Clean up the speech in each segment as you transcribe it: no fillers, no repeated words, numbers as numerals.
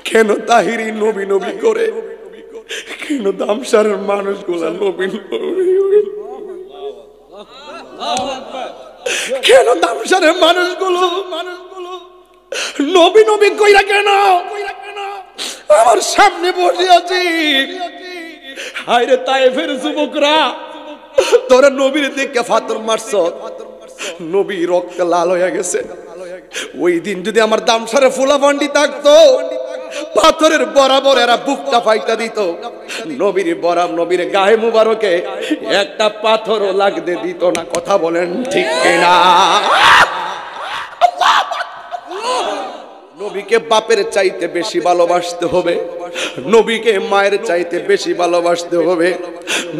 কেন তাহিরি নবী নবী করে? কেন দামসারের মানুষগুলা নবী নবী? কেন দামসারের মানুষগুলো নবী নবী কইরা কেন? আমার সামনে বসে আছি, হায়রে তায়েফের যুবকরা, তোরা নবীর দিকে ফাতর মারছ, নবী রক্ত লাল হয়ে গেছে। ওই দিন যদি আমার দামসারে ফুলাফান্ডি থাকতো, পাথরের বরাবর এরা বুকটা ফাইটা দিত, নবীর নবীর গায়ে মুবারকে একটা পাথরও লাগতে দিত না। কথা বলেন ঠিক কিনা? নবীকে বাপের চাইতে বেশি ভালোবাসতে হবে, নবীকে মায়ের চাইতে বেশি ভালোবাসতে হবে,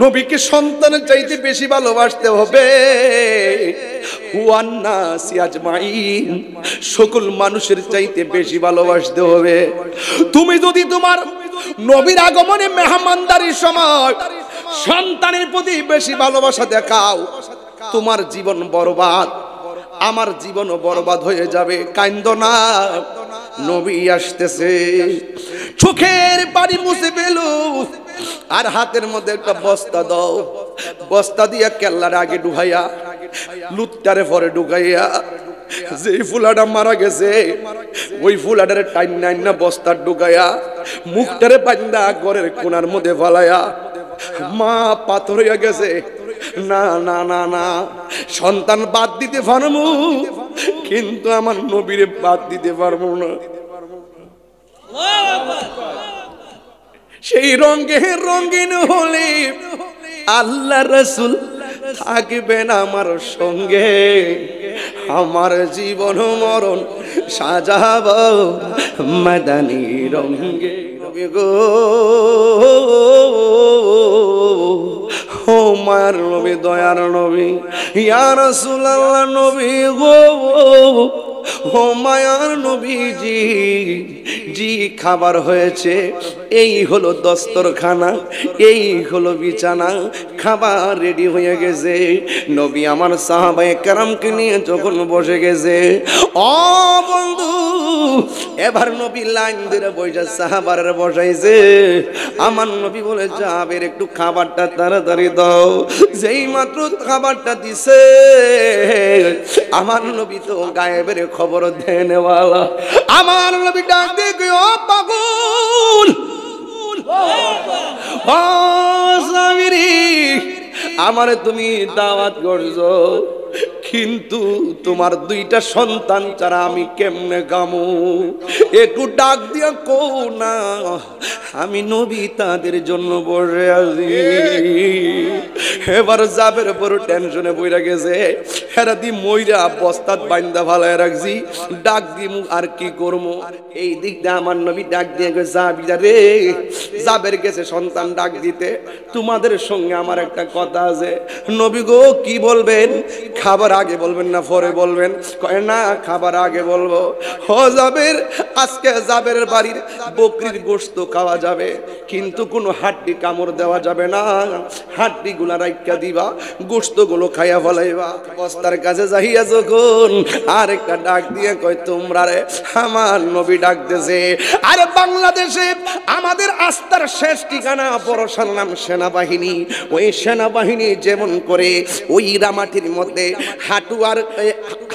নবীকে সন্তানের চাইতে বেশি ভালোবাসতে হবে। সকল মানুষের চাইতে বেশি ভালোবাসতে হবে। তুমি যদি তোমার নবীর আগমনে মেহমানদারির সময় সন্তানের প্রতি বেশি ভালোবাসা দেখাও, তোমার জীবন বরবাদ, আমার জীবনও বরবাদ হয়ে যাবে। কাইন্দ না, নবী আসতেছে। চোখের পানি মুছে ফেলো, আর হাতের মধ্যে একটা বস্তা দাও, বস্তা দিয়া কেল্লার আগে ঢুকাইয়া, লুটটারে পরে ঢুকাইয়া, যে ফুলাটা মারা গেছে ওই ফুলাটারে টাইম নাইন না বস্তা ঢুকাইয়া, মুখটারে বান্দা ঘরের কোনার মধ্যে ফালাইয়া, মা পাথর হইয়া গেছে, না না না না, সন্তান বাদ দিতে পারবো কিন্তু আমার নবীরে বাদ দিতে পারবো না। সেই রঙের রঙিন হলে আল্লাহ রাসূল থাকবেন আমার সঙ্গে, আমার জীবন মরণ সাজাবো মাদানী রঙে। নবী গো, ও মায়ার নবী, দয়ার নবী, ইয়া রাসূলুল্লাহ নবী গো, ও মায়ার নবীজি, জি খাবার হয়েছে, এই হলো দস্তরখানা, এই হলো বিছানা, খাবার রেডি হয়ে গেছে। নবী আমার সাহাবায়ে কেরামকে নিয়ে যখন বসে গেছে, ও বন্ধু, এবার নবী লাইন ধরে বসে সাহাবারে বসাইছে। আমার নবী বলে, যাবের একটু খাবারটা তাড়াতাড়ি দাও। যেই মাত্র খাবারটা দিছে, আমার নবী তো গায়েবের খবর দেনেওয়ালা, আমার নবী ডাক দিয়ে কই, ও পাগল, ও সামিরি, আমারে তুমি দাওয়াত করছো, কিন্তু তোমার দুইটা সন্তান ছাড়া আমি কেমনে গামু? একটু ডাক দিয়া কও না, আমি নবী তাদের জন্য বসে আছি। এবার জাবের বড় টেনশনে বইরা গেছে, হেরা দি মইরা বস্তাত বাইন্দা ফালায় রাখছি, ডাক দিমু আর কি করবো? এই দিক দিয়ে আমার নবী ডাক দিয়ে গেছে, জাবিরা রে, জাবের গেছে সন্তান ডাক দিতে, তোমাদের সঙ্গে আমার একটা কথা আছে। নবী গো, কি বলবেন? খাবার আগে বলবেন না পরে বলবেন? কয় না, খাবার আগে বলবো। ও জাবের, আজকে জাবের বাড়ির বকরির গোশত খাওয়া যাবে, কিন্তু কোনো হাড্ডি কামড় দেওয়া যাবে না, হাড্ডি গুলা রাইখা দিবা, গোশত গুলো খাইয়া ফলাইবা। বস্তার কাছে যাইয়া যখন আরেকটা ডাক দিয়ে কয়, তোমরা রে, আমার নবী ডাকতেছে। আরে বাংলাদেশে আমাদের আস্থার শেষ ঠিকানা ভরসার নাম সেনাবাহিনী। ওই সেনাবাহিনী যেমন করে ওই রামাটির মধ্যে হাঁটু আর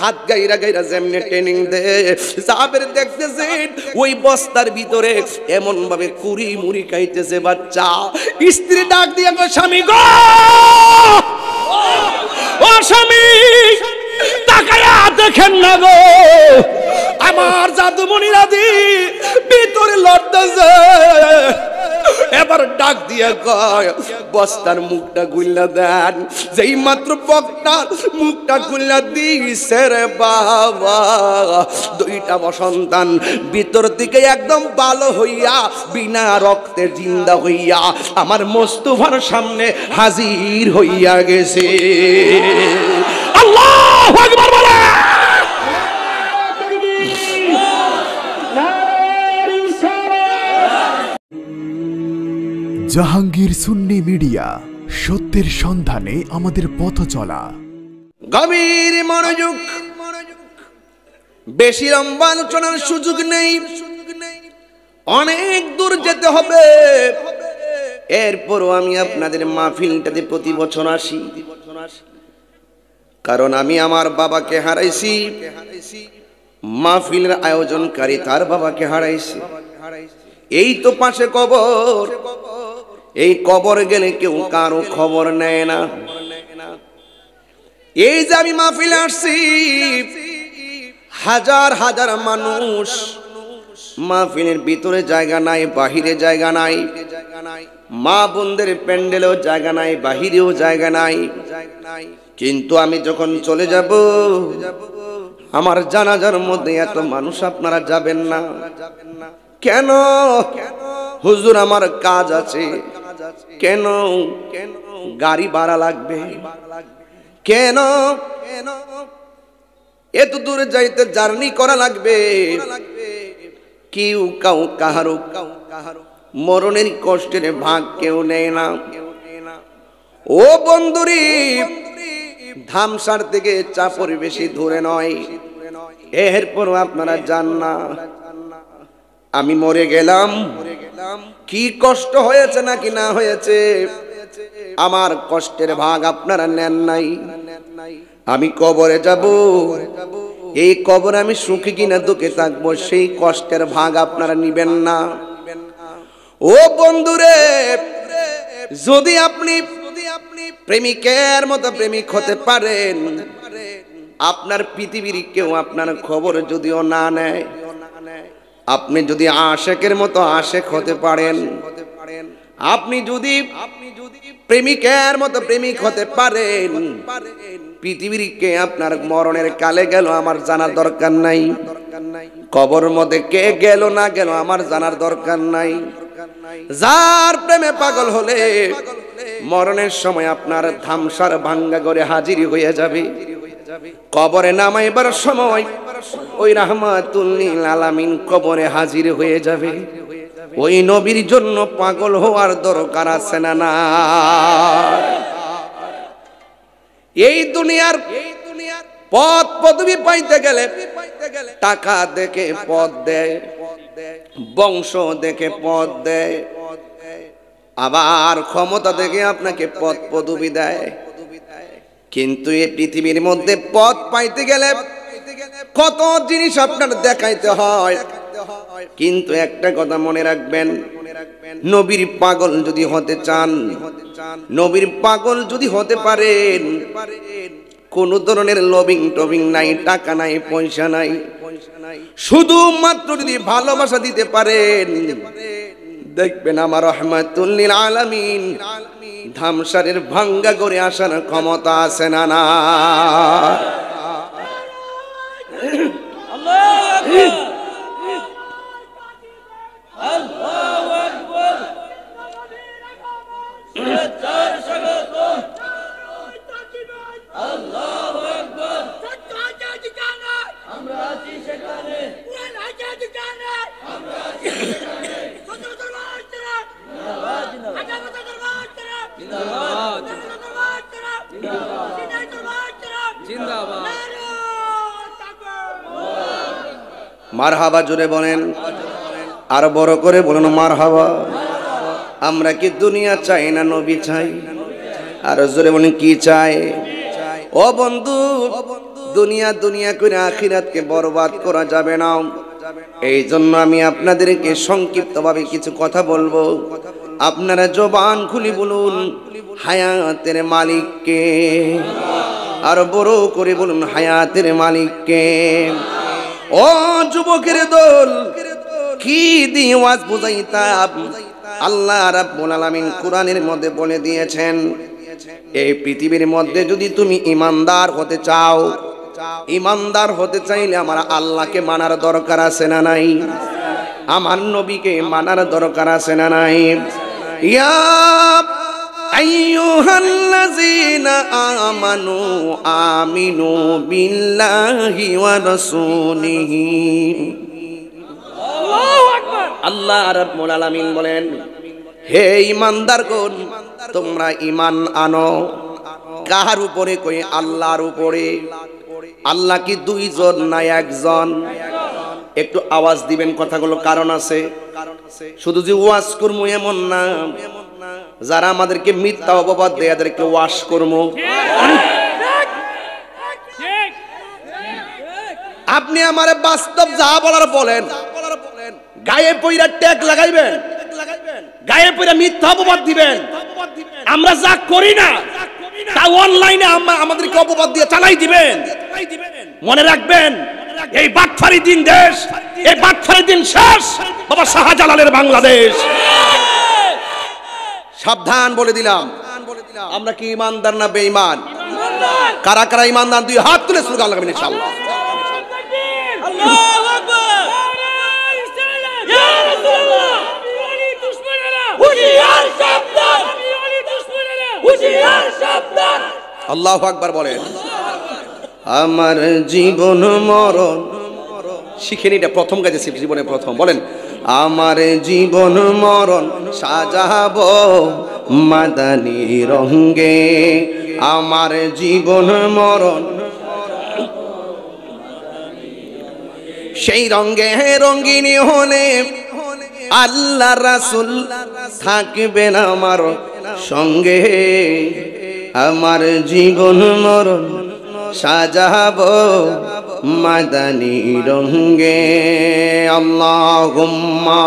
হাত গাইরা গাইরা যেমনি ট্রেনিং দেয়, জাবের দেখতেছেন ওই বস্তার ভিতরে এমন ভাবে কুড়ি মুড়ি খাইতেছে বাচ্চা। স্ত্রী ডাক দিয়ে কয়, স্বামী গো, ও স্বামী, তাকায়া দেখেন না গো, আমার জাদুমণিরা দি ভিতরে লড়তেছে। এবার ডাক দিয়া কয়, বস্তার মুখটা গুল্লা দেন। যেই মাত্র বক্তার মুখটা গুল্লা দিছে রে বাবা, দুইটা সন্তান ভিতর থেকে একদম ভালো হইয়া, বিনা রক্তে জিন্দা হইয়া আমার মোস্তফার সামনে হাজির হইয়া গেছে। আল্লাহু আকবার বলে। জাহাঙ্গীর সুন্নি মিডিয়া, সত্যের সন্ধানে আমাদের পথ চলা। গভীর মনোযোগ, বেশি লম্বা আলোচনার সুযোগ নেই। অনেক দূর যেতে হবে। এরপরও আমি আপনাদের মাহফিলটাতে প্রতি বছর আসি, কারণ আমি আমার বাবাকে হারাইছি, মাহফিলের আয়োজনকারী তার বাবাকে হারাইছি। এই তো পাশে কবর, এই কবর গেলে কেউ কারো খবর নেয় না। এই যে আমি মাহফিলে আসছি, হাজার হাজার মানুষ, মাহফিলের ভিতরে জায়গা নাই, বাহিরে জায়গা নাই, মা বোনদের প্যান্ডেলেও জায়গা নাই, বাহিরেও জায়গা নাই। কিন্তু আমি যখন চলে যাব, আমার জানাজার মধ্যে এত মানুষ আপনারা যাবেন না কেন? হুজুর আমার কাজ আছে। কেন? গাড়ি ভাড়া লাগবে। কেন? এত দূরে যাইতে জার্নি করা লাগবে। কেউ কাহারো মরণের কষ্টের ভাগ কেউ নেয় না। ও বন্ধুরি, ধামসার থেকে চাপর বেশি দূরে নয়, এরপরও আপনারা যান না। আমি মরে গেলাম, কি কষ্ট হয়েছে নাকি না হয়েছে, আমার কষ্টের ভাগ আপনারা নেন নাই। আমি কবরে যাব, এই কবরে আমি সুখী কিনা দুঃখে থাকবো, সেই কষ্টের ভাগ আপনারা নিবেন না। ও বন্ধুরে, যদি আপনি প্রেমিকের মতো প্রেমিক হতে পারেন, আপনার পৃথিবীর কেউ আপনার খবর যদিও না নেয়, আপনি যদি আশেকের মতো আশেক হতে পারেন, আপনি যদি প্রেমিকের মতো প্রেমিক হতে পারেন, পৃথিবীর কে আপনার মরণের কালে গেল আমার জানার দরকার নাই, কবর মধ্যে কে গেল না গেল আমার জানার দরকার নাই। যার প্রেমে পাগল হলে মরণের সময় আপনার ধামসার ভাঙ্গা করে হাজির হয়ে যাবে। কবরে নামাইবার সময় ওই রাহমাতুল লিল আলামিন কবরে হাজির হয়ে যাবে। ওই নবীর জন্য পাগল হওয়ার দরকার আছে না? না। এই দুনিয়ার পথ পদবি পাইতে গেলে টাকা দেখে পদ দেয়, বংশ দেখে পদ দেয়, আবার ক্ষমতা দেখে আপনাকে পদ পদবি দেয়। কিন্তু এই পৃথিবীর মধ্যে পদ পাইতে গেলে কত জিনিস আপনার দেখাইতে হয়। কিন্তু একটা কথা মনে রাখবেন, নবীর পাগল যদি হতে চান, নবীর পাগল যদি হতে পারেন, কোন ধরনের লবিং টবিং নাই, টাকা নাই, পয়সা নাই, শুধুমাত্র যদি ভালোবাসা দিতে পারেন, দেখবেন আমার রাহমাতুল লিল আলামিন ধামসারের ভাঙ্গা করে আসার ক্ষমতা আছে না? না। মারহাবা জোরে বলেন, আর বড় করে বলেন মারহাবা। আমরা কি দুনিয়া চাই না নবী চাই? আর জোরে বলেন কি চাই? ও বন্ধু, দুনিয়া দুনিয়া করে আখিরাতকে বরবাদ করা যাবে না। এই জন্য আমি আপনাদেরকে সংক্ষিপ্তভাবে কিছু কথা বলবো। আপনারা জবান খুলি বলুন হায়াতের মালিককে, আর বড় করে বলুন হায়াতের মালিককে। ও যুবকের দল, কি দিয়ে ওয়াজ বুঝাইতাম? আল্লাহ রাব্বুল আলামিন কোরআনের মধ্যে বলে দিয়েছেন, এই পৃথিবীর মধ্যে যদি তুমি ইমানদার হতে চাও, ইমানদার হতে চাইলে আমার আল্লাহকে মানার দরকার আছে না নাই? আমার নবীকে মানার দরকার আছে না নাই? ইয়া আইয়ুহাল্লাযীনা আমানু আমিনু বিল্লাহি ওয়া রাসূলিহি। আল্লাহু আকবার। আল্লাহ রাব্বুল আলামিন বলেন, হে ঈমানদারগণ, তোমরা ঈমান আনো। কার উপরে? কই আল্লাহর উপরে। আল্লাহ কি দুইজন না একজন? একটু আওয়াজ দিবেন, কথাগুলো কারণ আছে। শুধু যে ওয়াজ করবো এমন না, যারা আমাদেরকে মিথ্যা অপবাদ দেয় এদেরকে ওয়াশ করবো। আপনি আমারে বাস্তব যা বলার বলেন, গায়ে পইরা ট্যাগ লাগাইবেন, গায়ে পইরা মিথ্যা অপবাদ দিবেন। আমরা যা করি না তা অনলাইনে আমাদেরকে অপবাদ দিয়ে চালাই দিবেন। মনে রাখবেন, এই বাটফারি দিন দেশ, এই বাটফারি দিন শেষ। বাবা শাহজালালের বাংলাদেশ। সাবধান বলে দিলাম। আমরা কি ইমানদার না বেঈমান? কারা কারা ইমানদার দুই হাত তুলে স্লোগান লাগাবেন ইনশাআল্লাহ। আল্লাহু আকবার। ইয়া রাসূলুল্লাহ। হুশিয়ার সাবধান। হুশিয়ার সাবধান। আল্লাহু আকবার বলেন। আমার জীবন মরণ শিখেন, এটা প্রথম কাজে জীবনে প্রথম বলেন। আমার জীবন মরণ সাজাবো মাদানী রঙে, আমার জীবন মরণ সেই রঙে রঙিনী হলে আল্লাহ রাসূল থাকবেন আমার সঙ্গে। আমার জীবন মরণ সাজাবো মাদানী রঙে। আল্লাহুম্মা।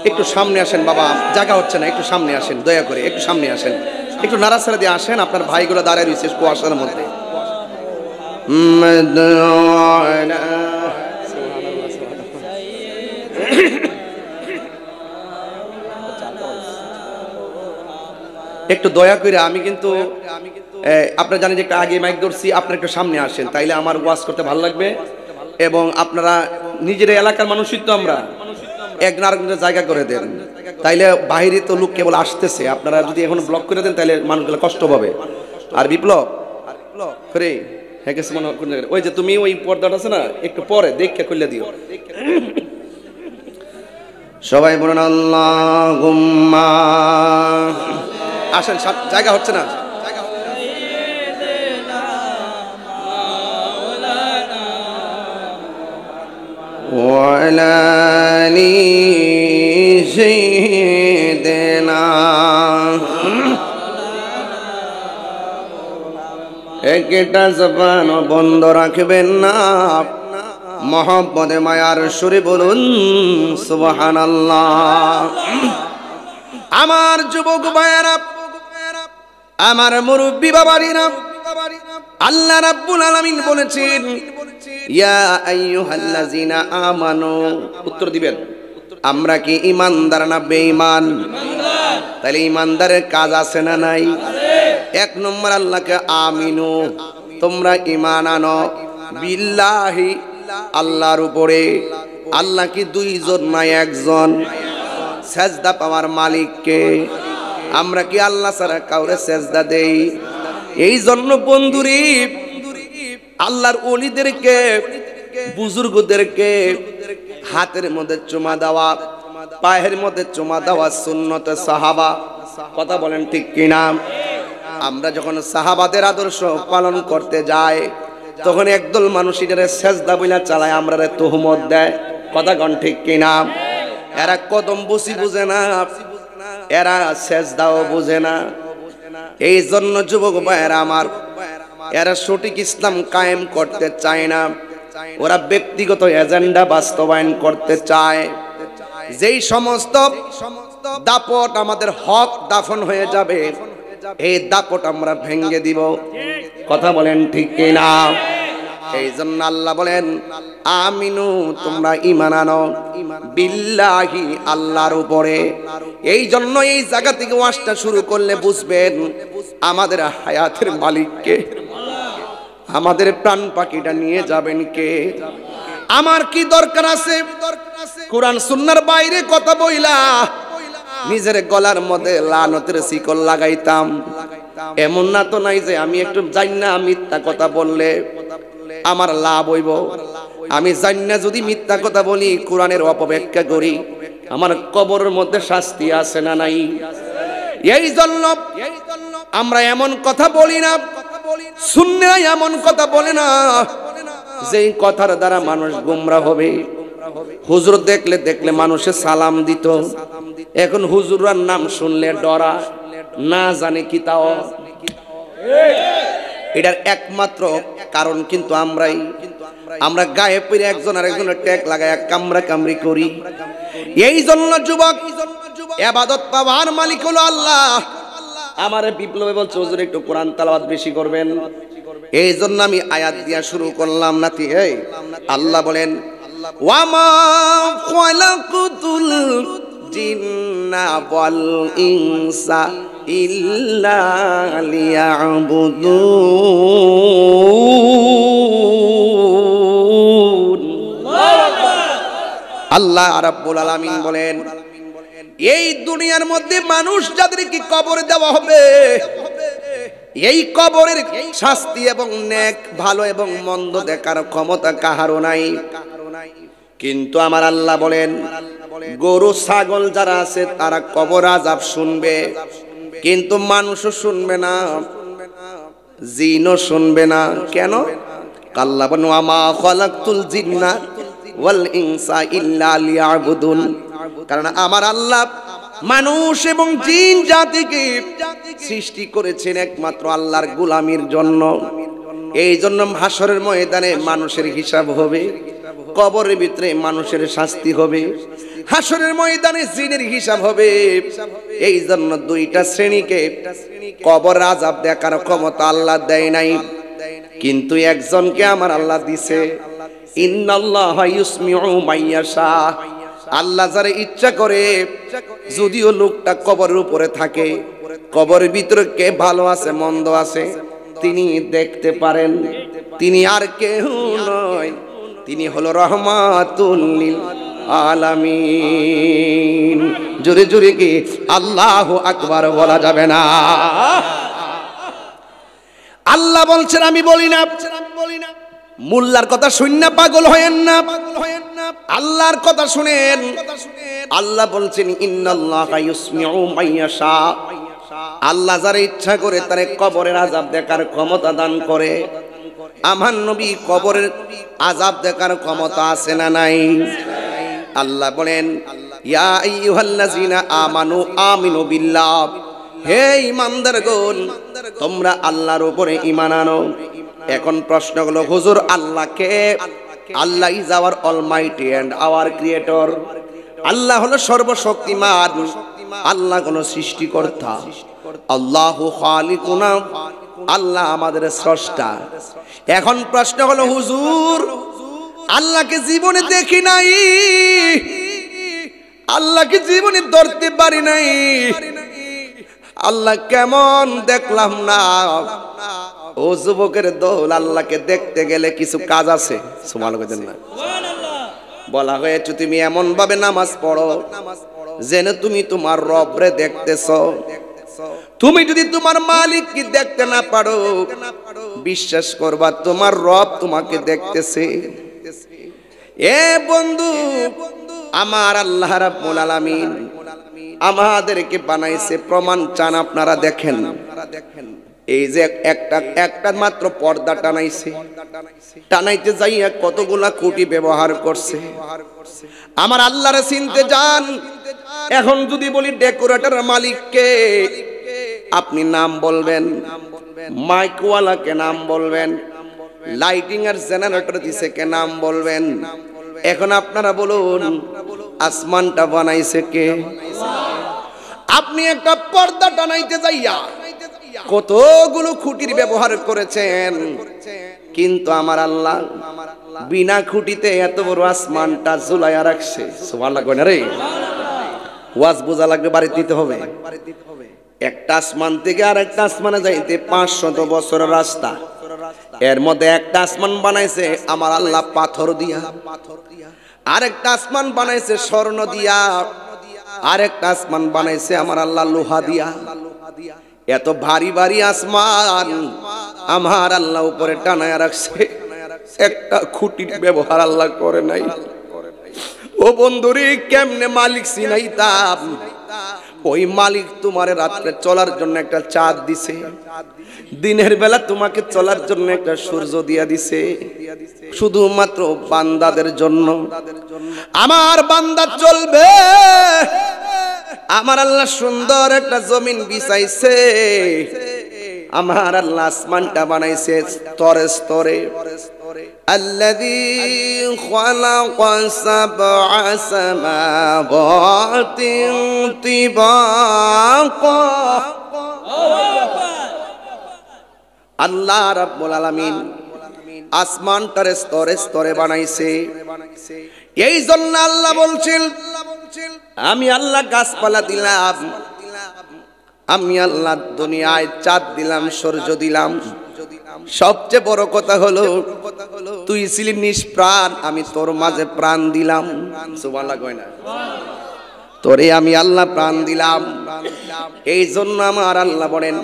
একটু সামনে আসেন বাবা, জায়গা হচ্ছে না, একটু সামনে আসেন দয়া করে, একটু সামনে আসেন, একটু নাড়াচাড়া দিয়ে আসেন। আপনার ভাইগুলো দাঁড়ায় রয়েছে কুয়াশার মধ্যে। একটু দয়া করে, আমি কিন্তু আপনারা জানেন যে একটা আগে মাইক ধরছি, আপনারা একটু সামনে আসেন, তাইলে আমার ওয়াজ করতে ভালো লাগবে। এবং আপনারা নিজের এলাকার মানুষই তো, আমরা এক না আরেকজনের জায়গা করে দেন, তাইলে বাইরে তো লোক কেবল আসতেছে। আপনারা যদি এখন ব্লক করে দেন তাহলে মানুষগুলো কষ্ট পাবে। আর বিপ্লব করে হ্যাঁ গেছে মনে হয়, ওই যে তুমি ওই পর্দাটা আছে না, একটু পরে দেখে খুলে দিও। সবাই বলেন আল্লাহুম্মা। আসেন, জায়গা হচ্ছে না। ওয়ালা আলি সাইয়্যিদিনা। একটা জবান বন্ধ রাখবেন না, মহব্বতে মায়ার সুরে বলুন সুবহানাল্লাহ। আমার যুবক ভাইয়েরা, আমার মুরব্বি বাবারিরা, আল্লাহ রাব্বুল আলামিন বলেছেন ইয়া আইয়ুহাল্লাযিনা আমানু। উত্তর দিবেন, আমরা কি ইমানদার না বেঈমান? তাহলে ইমানদারের কাজ আছে না নাই? এক নম্বর আল্লাহকে আমিনু, তোমরা ঈমান আনো বিল্লাহি, আল্লাহর উপরে। আল্লাহ কি দুইজন না একজন? সেজদা পাওয়ার মালিককে। আমরা কি আল্লাহ ছাড়া কাউরে সেজদা দেই? এই জন্য বন্ধুরি, আল্লাহর ওলিদেরকে, বুজুর্গদেরকে হাতের মধ্যে চুমা দেওয়া, পায়ের মধ্যে চুমা দেওয়া সুন্নতে সাহাবা। কথা বলেন ঠিক কিনা? আমরা যখন সাহাবাদের আদর্শ পালন করতে যাই, তখন একদল মানুষ এটারে সেজদা বইলা চালায়, আমরা তুহমত দেয়। কথা কন ঠিক কিনা? এরা কদম বসি বুঝে না, এরা সেজদাও বুঝে না। এই জন্য যুবক ভাইয়েরা আমার, এরা সঠিক ইসলাম কায়েম করতে চায় না, ওরা ব্যক্তিগত এজেন্ডা বাস্তবায়ন করতে চায়। যেই সমস্ত দাপট আমাদের হক দাফন হয়ে যাবে, এই দাপট আমরা ভেঙে দিব। কথা বলেন ঠিক কিনা? এই জন্য আল্লাহ বলেন আমিনু, তোমরা ঈমান আনো বিল্লাহি, আল্লাহর উপরে। এই জন্য এই জায়গা থেকে ওয়াজটা শুরু করলে বুঝবেন আমাদের হায়াতের মালিককে, আমাদের প্রাণ পাখিটা নিয়ে যাবেন কে। আমার কি দরকার আছে কোরআন সুন্নাহর বাইরে কথা বইলা নিজের গলার মধ্যে লানতের শিকল লাগাইতাম? এমন না তো নাই যে আমি একটু জানি না মিথ্যা কথা বললে আমার লাভ হইব। আমি জানি না যদি মিথ্যা কথা বলি, কোরআনের অপব্যাখ্যা করি, আমার কবরের মধ্যে শাস্তি আছে না নাই? এই জন্য আমরা এমন কথা বলি না, সুন্নাহ এমন কথা বলে না যেই কথার দ্বারা মানুষ গোমরা হবে। হুজুর দেখলে দেখলে মানুষে সালাম দিত, এখন হুজুরার নাম শুনলে ডরা, না জানে কি তাও। এটার একমাত্র কারণ কিন্তু আমরা গায়ে পড়ে একজন আরেকজনের ট্যাগ লাগায় কামড়া কামড়ি করি। এই জন্য যুবক, ইবাদত পাওয়ার মালিক হলো আল্লাহ। আমার বিপ্লবে বলছে হুজুর একটু কোরআন তেলাওয়াত বেশি করবেন, এই জন্য আমি আয়াত দিয়া শুরু করলাম। নাতি এই আল্লাহ বলেন, ওয়ামা খালাকুতুল জিন্না ওয়াল ইনসা ইল্লা লিয়াবুদুন। আল্লাহ রাব্বুল আলামিন বলেন, এই দুনিয়ার মধ্যে মানুষ যাদেরকে কবরে দেওয়া হবে, এই কবরের শাস্তি এবং নেক ভালো এবং মন্দ দেখার ক্ষমতা কাহারও নাই। কিন্তু আমার আল্লাহ বলেন, গরু ছাগল যারা আছে তারা কবর আযাব শুনবে, কিন্তু মানুষও শুনবে না, জিনও শুনবে না। কেন? আল্লাহ বলেন, ওয়ামা খালাকতুল জিন্না ওয়াল ইনসা ইল্লা লিয়াবুদুন। কারণ আমার আল্লাহ মানুষ এবং জিন জাতিকে সৃষ্টি করেছেন একমাত্র আল্লাহর গোলামির জন্য। এই জন্য হাসরের ময়দানে মানুষের হিসাব হবে, কবরের ভিতরে মানুষের শাস্তি হবে, হাসরের ময়দানে জিনের হিসাব হবে। এই জন্য দুইটা শ্রেণীকে কবর আযাব দেখার ক্ষমতা আল্লাহ দেয় নাই, কিন্তু একজনকে আমার আল্লাহ দিছে। ইন্নাল্লাহা ইউসমিউ মাইয়াশা। আল্লাহ যারে ইচ্ছা করে, যদিও লোকটা কবরের উপরে থাকে, কবরের ভিতরে কে ভালো আছে মন্দ আছে তিনি দেখতে পারেন। তিনি আর কেউ নয়, তিনি হলো রহমাতুল লিল আলামিন। জোরে জোরে কি আল্লাহু আকবার বলা যাবে না? আল্লাহ বলছেন, আমি বলি না। মোল্লার কথা শুননা পাগল হয়েন না, আল্লাহর কথা শুনেন। আল্লাহ বলছেন, ইন্নাল্লাহা ইউসমিউ মাইয়াশা। আল্লাহ যারে ইচ্ছা করে তারে কবরের আযাব দেখার ক্ষমতা দান করে। আমার নবী কবরের আযাব দেখার ক্ষমতা আছে না নাই? আল্লাহ বলেন, ইয়া আইয়ুহাল্লাযিনা আমানু আমিনু বিল্লাহ। হে ঈমানদারগণ, তোমরা আল্লাহর উপরে ঈমান আনো। এখন প্রশ্ন হলো, হুজুর আল্লাহকে, Allah is our almighty and our creator. Allah হলো সর্বশক্তিমান, আল্লাহ কোন সৃষ্টিকর্তা। আল্লাহু খালিকুনা, আল্লাহ আমাদের স্রষ্টা। এখন প্রশ্ন হলো, হুজুর আল্লাহকে জীবনে দেখি নাই, আল্লাহকে জীবনে ধরতে পারি নাই, আল্লাহ কেমন দেখলাম না। ও যুবকের দল, আল্লাহকে দেখতে গেলে কিছু কাজ আছে। সুবহানাল্লাহ না বলা হয়েছে, তুমি এমন ভাবে নামাজ পড়ো যেন তুমি তোমার রবরে দেখতেছো। তুমি যদি তোমার মালিক কি দেখতে না পারো, বিশ্বাস করবা তোমার রব তোমাকে দেখতেছে। এ বন্ধু, আমার আল্লাহ রাব্বুল আলামিন আমাদেরকে বানাইছে, প্রমাণ চান আপনারা দেখেন। এই যে একটা মাত্র পর্দা টানাইছে, টানাইতে যাইয়া কতগুলা কোটি ব্যবহার করছে। আমার আল্লাহরে চিনতে যান। এখন যদি বলি ডেকোরেটর মালিককে, আপনি নাম বলবেন, মাইকওয়ালাকে নাম বলবেন, লাইটিং এর জেনারেটর দিছে কে নাম বলবেন। এখন আপনারা বলুন, আসমানটা বানাইছে কে? আপনি একটা পর্দা টানাইতে যাইয়া কতগুলো খুঁটির ব্যবহার করেছেন, কিন্তু আমার আল্লাহ বিনা খুঁটিতে এত বড় আসমানটা ঝুলাইয়া রাখছে। সুবহানাল্লাহ কই না রে? ওয়াজ বোঝা লাগবে, বাড়ি দিতে হবে। একটা আসমান থেকে আর একটা আসমানে যাইতে 500 বছরের রাস্তা। এর মধ্যে একটা আসমান বানাইছে আমার আল্লাহ পাথর দিয়া, আরেকটা আসমান বানাইছে স্বর্ণ দিয়া, আরেকটা আসমান বানাইছে আমার আল্লাহ লোহা দিয়া। এত ভারী ভারী আসমান আমার আল্লাহ উপরে টানায় রাখছে, একটা খুঁটির ব্যবহার আল্লাহ করে নাই। ও বন্ধুরে, কেমনে মালিক চিনাইতাম? ওই মালিক তোমারে রাত্রে চলার জন্য একটা চাঁদ দিছে, দিনের বেলা তোমাকে চলার জন্য একটা সূর্য দিয়া দিছে, শুধুমাত্র বান্দাদের জন্য। আমার বান্দা চলবে, আমার আল্লাহ সুন্দর একটা জমিন বিছাইছে, আমার আল্লাহ আসমানটা বানাইছে স্তরে স্তরে। আল্লাযী খালাকা সাবআ সামাওয়াতিন তিবাকা। আল্লাহ রাব্বুল আলামিন আসমানটার স্তরে স্তরে বানাইছে। এই জন্য আল্লাহ বলছেন, আমি আল্লাহ গাছপালা দিলাম, আমি আল্লাহ দুনিয়ায় চাঁদ দিলাম, সূর্য দিলাম। সবচেয়ে বড় কথা হলো তুই ছিলি নিষ্প্রাণ, আমি তোর মাঝে প্রাণ দিলাম। সুবহানাল্লাহ কয় না? তোরে আমি আল্লাহ প্রাণ দিলাম। এই জন্য আমার আল্লাহ বলেন,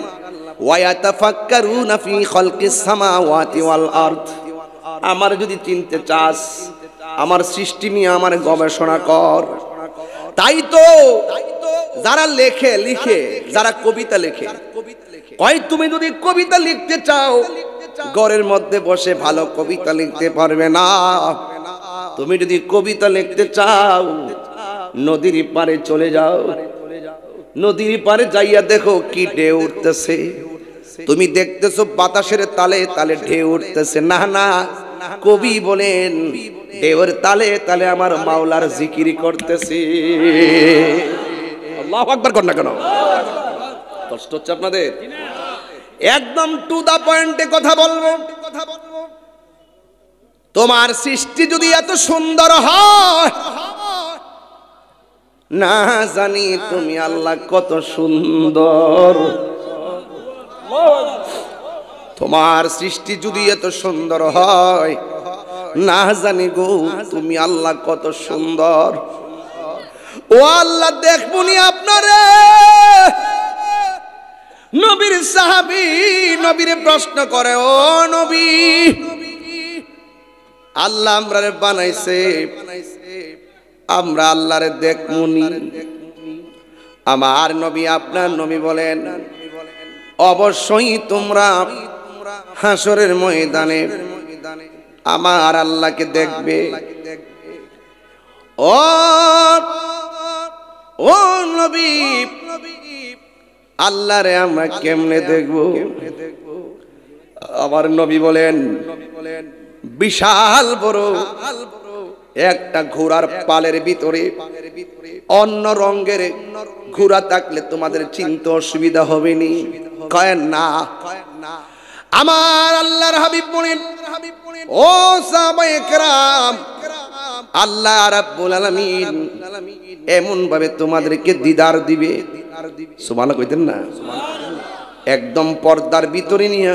ওয়ায়াতাফাক্কারুনা ফি খালকিস সামাওয়াতি ওয়াল আরদ। আমার যদি চিনতে চাস, আমার সৃষ্টি নিয়ে আমার গবেষণা কর। তাই তো যারা লিখে, যারা কবিতা লেখে, কয় তুমি যদি কবিতা লিখতে চাও ঘরের মধ্যে বসে ভালো কবিতা লিখতে পারবে না। তুমি যদি কবিতা লিখতে চাও নদীর পারে চলে যাও, নদীর পারে যাইয়া দেখো কি ঢেউ উঠতেছে। তুমি দেখতেছো বাতাসের তালে তালে ঢেউ উঠতেছে। না না, কবি বলেন ঢেউর তালে তালে আমার মাওলার জিকির করতেছি। আল্লাহু আকবার কর না কেন? কষ্ট হচ্ছে আপনাদের? একদম টু দা পয়েন্টে কথা বলবো। তোমার সৃষ্টি যদি এত সুন্দর হয়, না জানি তুমি আল্লাহ কত সুন্দর। তোমার সৃষ্টি যদি এত সুন্দর হয়, না জানি গো তুমি আল্লাহ কত সুন্দর। ও আল্লাহ দেখবনি আপনারে। নবীর সাহাবী নবীরে প্রশ্ন করে, ও নবী, আল্লাহ আমরারে বানাইছে, আমরা আল্লাহরে দেখমুনি। আমার নবী আপনার নবী বলেন, অবশ্যই তোমরা হাসরের ময়দানে আমার আল্লাহকে দেখবে। ও নবী, আল্লাহরে আমরা কেমনে দেখব? আমার নবী বলেন, বিশাল বড় একটা ঘোড়ার পালের ভিতরে অন্য রঙের ঘোড়া থাকলে তোমাদের চিনতে অসুবিধা হবে নি। কয় না। আমার আল্লাহর হাবিব বলেন, ও সাহাবায়ে কেরাম, আল্লাহ রাব্বুল আলামিন এমন ভাবে তোমাদেরকে দিদার দিবে। সুবহানাল্লাহ কইতেন না? একদম পর্দার ভিতরে নিয়ে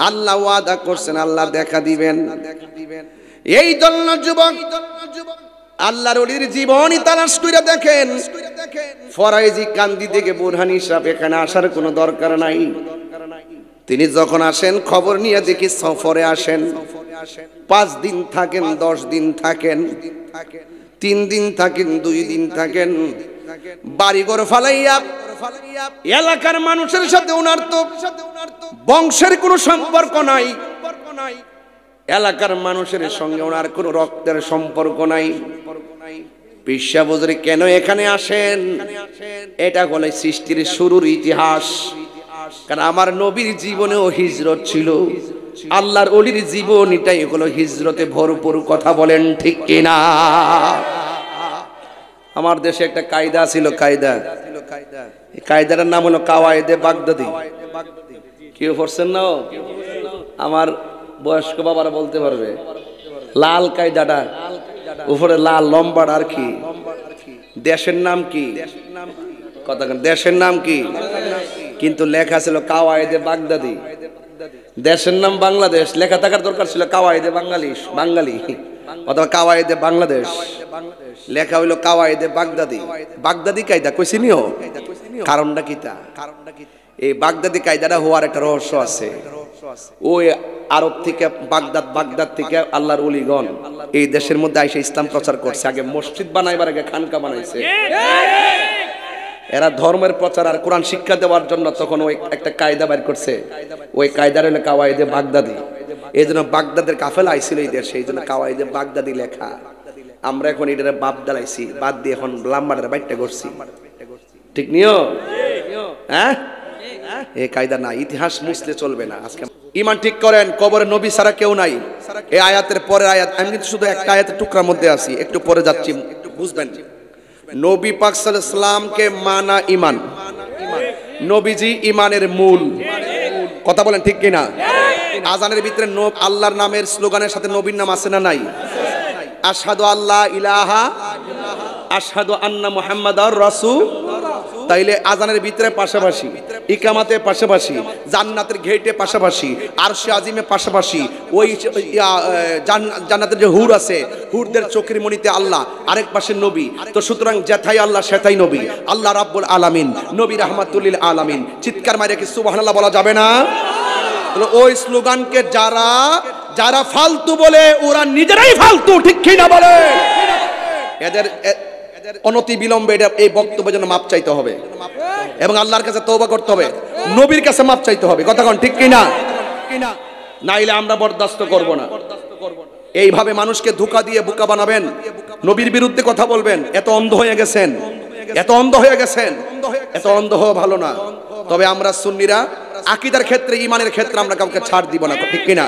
আল্লাহ ওয়াদা করছেন আল্লাহ দেখা দিবেন। এই জন্য যুবক আল্লাহর ওলির জীবনী তালাশ করে দেখেন। ফরাইজি কান্দি থেকে বুরহানি সাহেব এখানে আসার কোনো দরকার নাই। তিনি যখন আসেন খবর নিয়ে দেখি সফরে আসেন, 5 দিন থাকেন, 10 দিন থাকেন, 3 দিন থাকেন, 2 দিন থাকেন। বাড়িঘর ফালাইয়া এলাকার মানুষের সাথে ওনার তো বংশের কোনো সম্পর্ক নাই, এলাকার মানুষের সঙ্গে ওনার কোনো রক্তের সম্পর্ক নাই। পিসা বুজুর্গ কেন এখানে আসেন? এটা হলো সৃষ্টির শুরুর ইতিহাস। কারণ আমার নবীর জীবনেও হিজরত ছিল, আল্লাহর ওলির জীবনীটাই হলো হিজরতে ভরপুর। কথা বলেন ঠিক কিনা? আমার দেশে একটা কায়দা ছিল, কায়দা, এই কায়দাটার নাম হলো কাওয়ায়েদে বাগদাদি। কেউ পড়ছেন না? আমার বয়স্ক বাবারা বলতে পারবে। লাল কায়দাটা, উপরে লাল লম্বাটা আর কি? দেশের নাম কি? কথা দেশের নাম কি? কিন্তু লেখা ছিল কাওয়ায়েদে বাগদাদি। দেশের নাম বাংলাদেশ, লেখা থাকার দরকার ছিল কাওয়ায়েদে বাঙালি অথবা কাওয়ায়েদে বাংলাদেশ। লেখা হইলো কাওয়ায়েদে বাগদাদি। বাগদাদি কায়দা কইছি নিও, কারণটা কিতা? এই বাগদাদি কায়দাটা হওয়ার একটা রহস্য আছে। ওই আরব থেকে বাগদাদ থেকে আল্লাহর ওলিগণ এই দেশের মধ্যে আইসা ইসলাম প্রচার করছে। আগে মসজিদ বানাইবার আগে খানকা বানাইছে। এরা ধর্মের প্রচার আর কোরআন শিক্ষা দেওয়ার জন্য তখন ওই একটা কায়দা বের করছে, ওই কায়দার হলো কাওয়াইদে বাগদাদি। এই জন্য বাগদাদের কাফেলা আইছিল এই দেশে, এই জন্য কাওয়াইদে বাগদাদি লেখা। আমরা এখন এটারে বাপ দাঁড়াইছি, বাদ দিয়ে এখন লাম্বারের বাইটটা করছি, ঠিক নিও? হ্যাঁ, এই কায়দা না, ইতিহাস মুছলে চলবে না। আজকে ঈমান ঠিক করেন, কবরে নবী ছাড়া কেউ নাই। এই আয়াতের পরের আয়াত, আমি কিন্তু শুধু একটা আয়াতের টুকরার মধ্যে আছি, একটু পরে যাচ্ছি, একটু বুঝবেন। নবী পাক সাল্লাল্লাহু আলাইহি ওয়াসাল্লামকে মানা ঈমান, নবীজি ঈমানের মূল। কথা বলেন ঠিক কিনা? আজানের ভিতরে আল্লাহর নামের স্লোগানের সাথে নবীর নাম আছে না নাই? আশহাদু আল্লা ইলাহা, আশহাদু আন্না মুহাম্মাদার রাসূল। তাইলে আজানের ভিতরে পাশাপাশি, ইকামাতের পাশাপাশি, জান্নাতের গেটে পাশাপাশি, আরশে আজিমে পাশাপাশি, ওই জান্নাতের যে হুর আছে, হুরদের চোখের মণিতে আল্লাহ, আরেক পাশে নবী। তো সুতরাং যেথাই আল্লাহ সেথাই নবী। আল্লাহ রাব্বুল আলামিন, নবী রাহমাতুল লিল আলামিন। চিৎকার মাইরে কি সুবহানাল্লাহ বলা যাবে না? ওই স্লোগানকে যারা ফালতু বলে, ওরা নিজেরাই ফালতু, ঠিক কি না বলে? এদের অনতি বিলম্বে এই বক্তব্যের জন্য মাপ চাইতে হবে এবং আল্লাহর কাছে তওবা করতে হবে, নবীর কাছে মাপ চাইতে হবে। কথা কোন ঠিক কিনা? নাইলে আমরা বরদাস্ত করব না। এইভাবে মানুষকে ধোঁকা দিয়ে বোকা বানাবেন, নবীর বিরুদ্ধে কথা বলবেন। এত অন্ধ হয়ে গেছেন, এত অন্ধ হয়ে গেছেন, এত অন্ধ হওয়া ভালো না। তবে আমরা সুন্নিরা আকীদার ক্ষেত্রে, ঈমানের ক্ষেত্রে আমরা কাউকে ছাড় দিব না, ঠিক কিনা?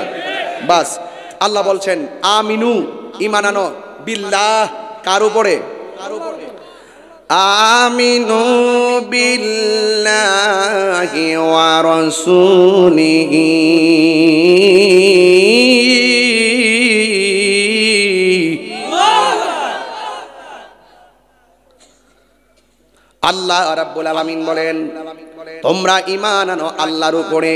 বাস আল্লাহ বলছেন আমিনু, ঈমান আনো, বিল্লাহ, কার উপরে? আমিনু বিল্লাহি ওয়া রাসূলিহি আল্লাহ রাব্বুল আলামিন বলেন তোমরা ঈমান আনো আল্লাহর উপরে।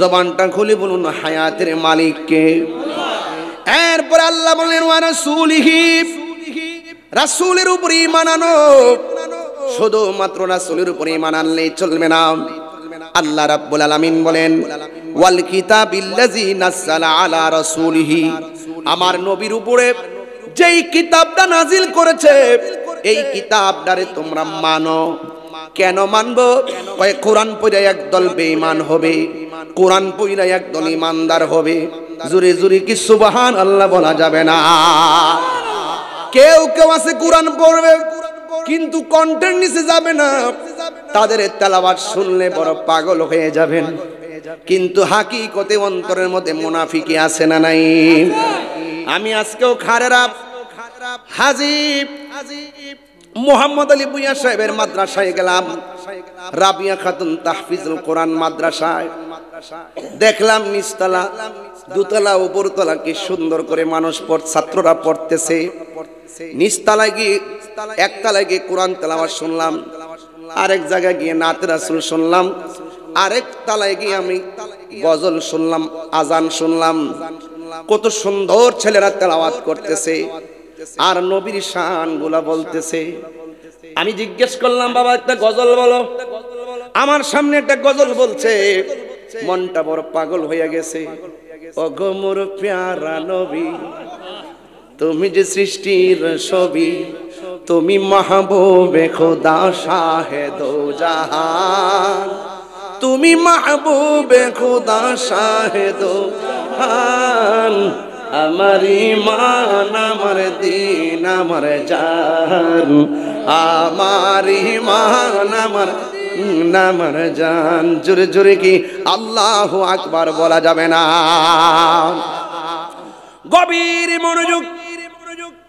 জবানটা খুলে বলুন হায়াতের মালিককে। এরপর আল্লাহ বলেন ওয়া রাসূলিহি, রাসূলের উপরে ঈমান আনো। শুধুমাত্র রাসূলের উপরে ঈমান আনলেই চলবে না। আল্লাহ রাব্বুল আলামিন বলেন ওয়াল কিতাবিল্লাযী নাযালা আলা রাসূলিহি, আমার নবীর উপরে যেই কিতাবটা নাজিল করেছে এই কিতাবটারে তোমরা মানো। কেন মানবো? কয় কোরআন পড়ে একদল বেঈমান হবে, কোরআন পড়ে একদল ঈমানদার হবে। জোরে জোরে কি সুবহানাল্লাহ বলা যাবে না? কেউ কেউ আছে কোরআন পড়বে কিন্তু কণ্ঠের নিচে যাবে না, তাদের তেলাওয়াত শুনলে বড় পাগল হয়ে যাবেন, কিন্তু হাকিকতে অন্তরের মধ্যে মুনাফিকি আছে না নাই? আমি আজকেও খারেরা হাজী মোহাম্মদ আলী ভূঁইয়া সাহেবের মাদ্রাসায় গেলাম, রাবিয়া খাতুন তাহফিজুল কোরআন মাদ্রাসায়। দেখলাম নিচতলা, দুতলা, উপরতলা কি সুন্দর করে মানুষ ছাত্ররা পড়তেছে। নিচতলায় গিয়ে, একতলায় গিয়ে কোরআন তেলাওয়াত শুনলাম, আরেক জায়গায় গিয়ে নাতে রাসূল শুনলাম, আরেক তলায় গিয়ে আমি গজল শুনলাম, আজান শুনলাম। কত সুন্দর ছেলেরা তেলাওয়াত করতেছে আর নবীর শানগুলা বলতেছে। আমি জিজ্ঞেস করলাম বাবা একটা গজল বলো। আমার সামনে একটা গজল বলছে, মনটা বড় পাগল হয়ে গেছে। ওগো মোর প্যারা নবী, তুমি যে সৃষ্টির ছবি, তুমি মাহবুবে খোদা শাহে দো জাহান, তুমি মাহবুবে খোদা শাহে দো জাহান। আমার ঈমান, আমার দ্বীন, আমার জান, আমার ঈমান, আমার জান। জোরে জোরে কি আল্লাহু আকবার বলা যাবে না? গভীর মনোযোগ।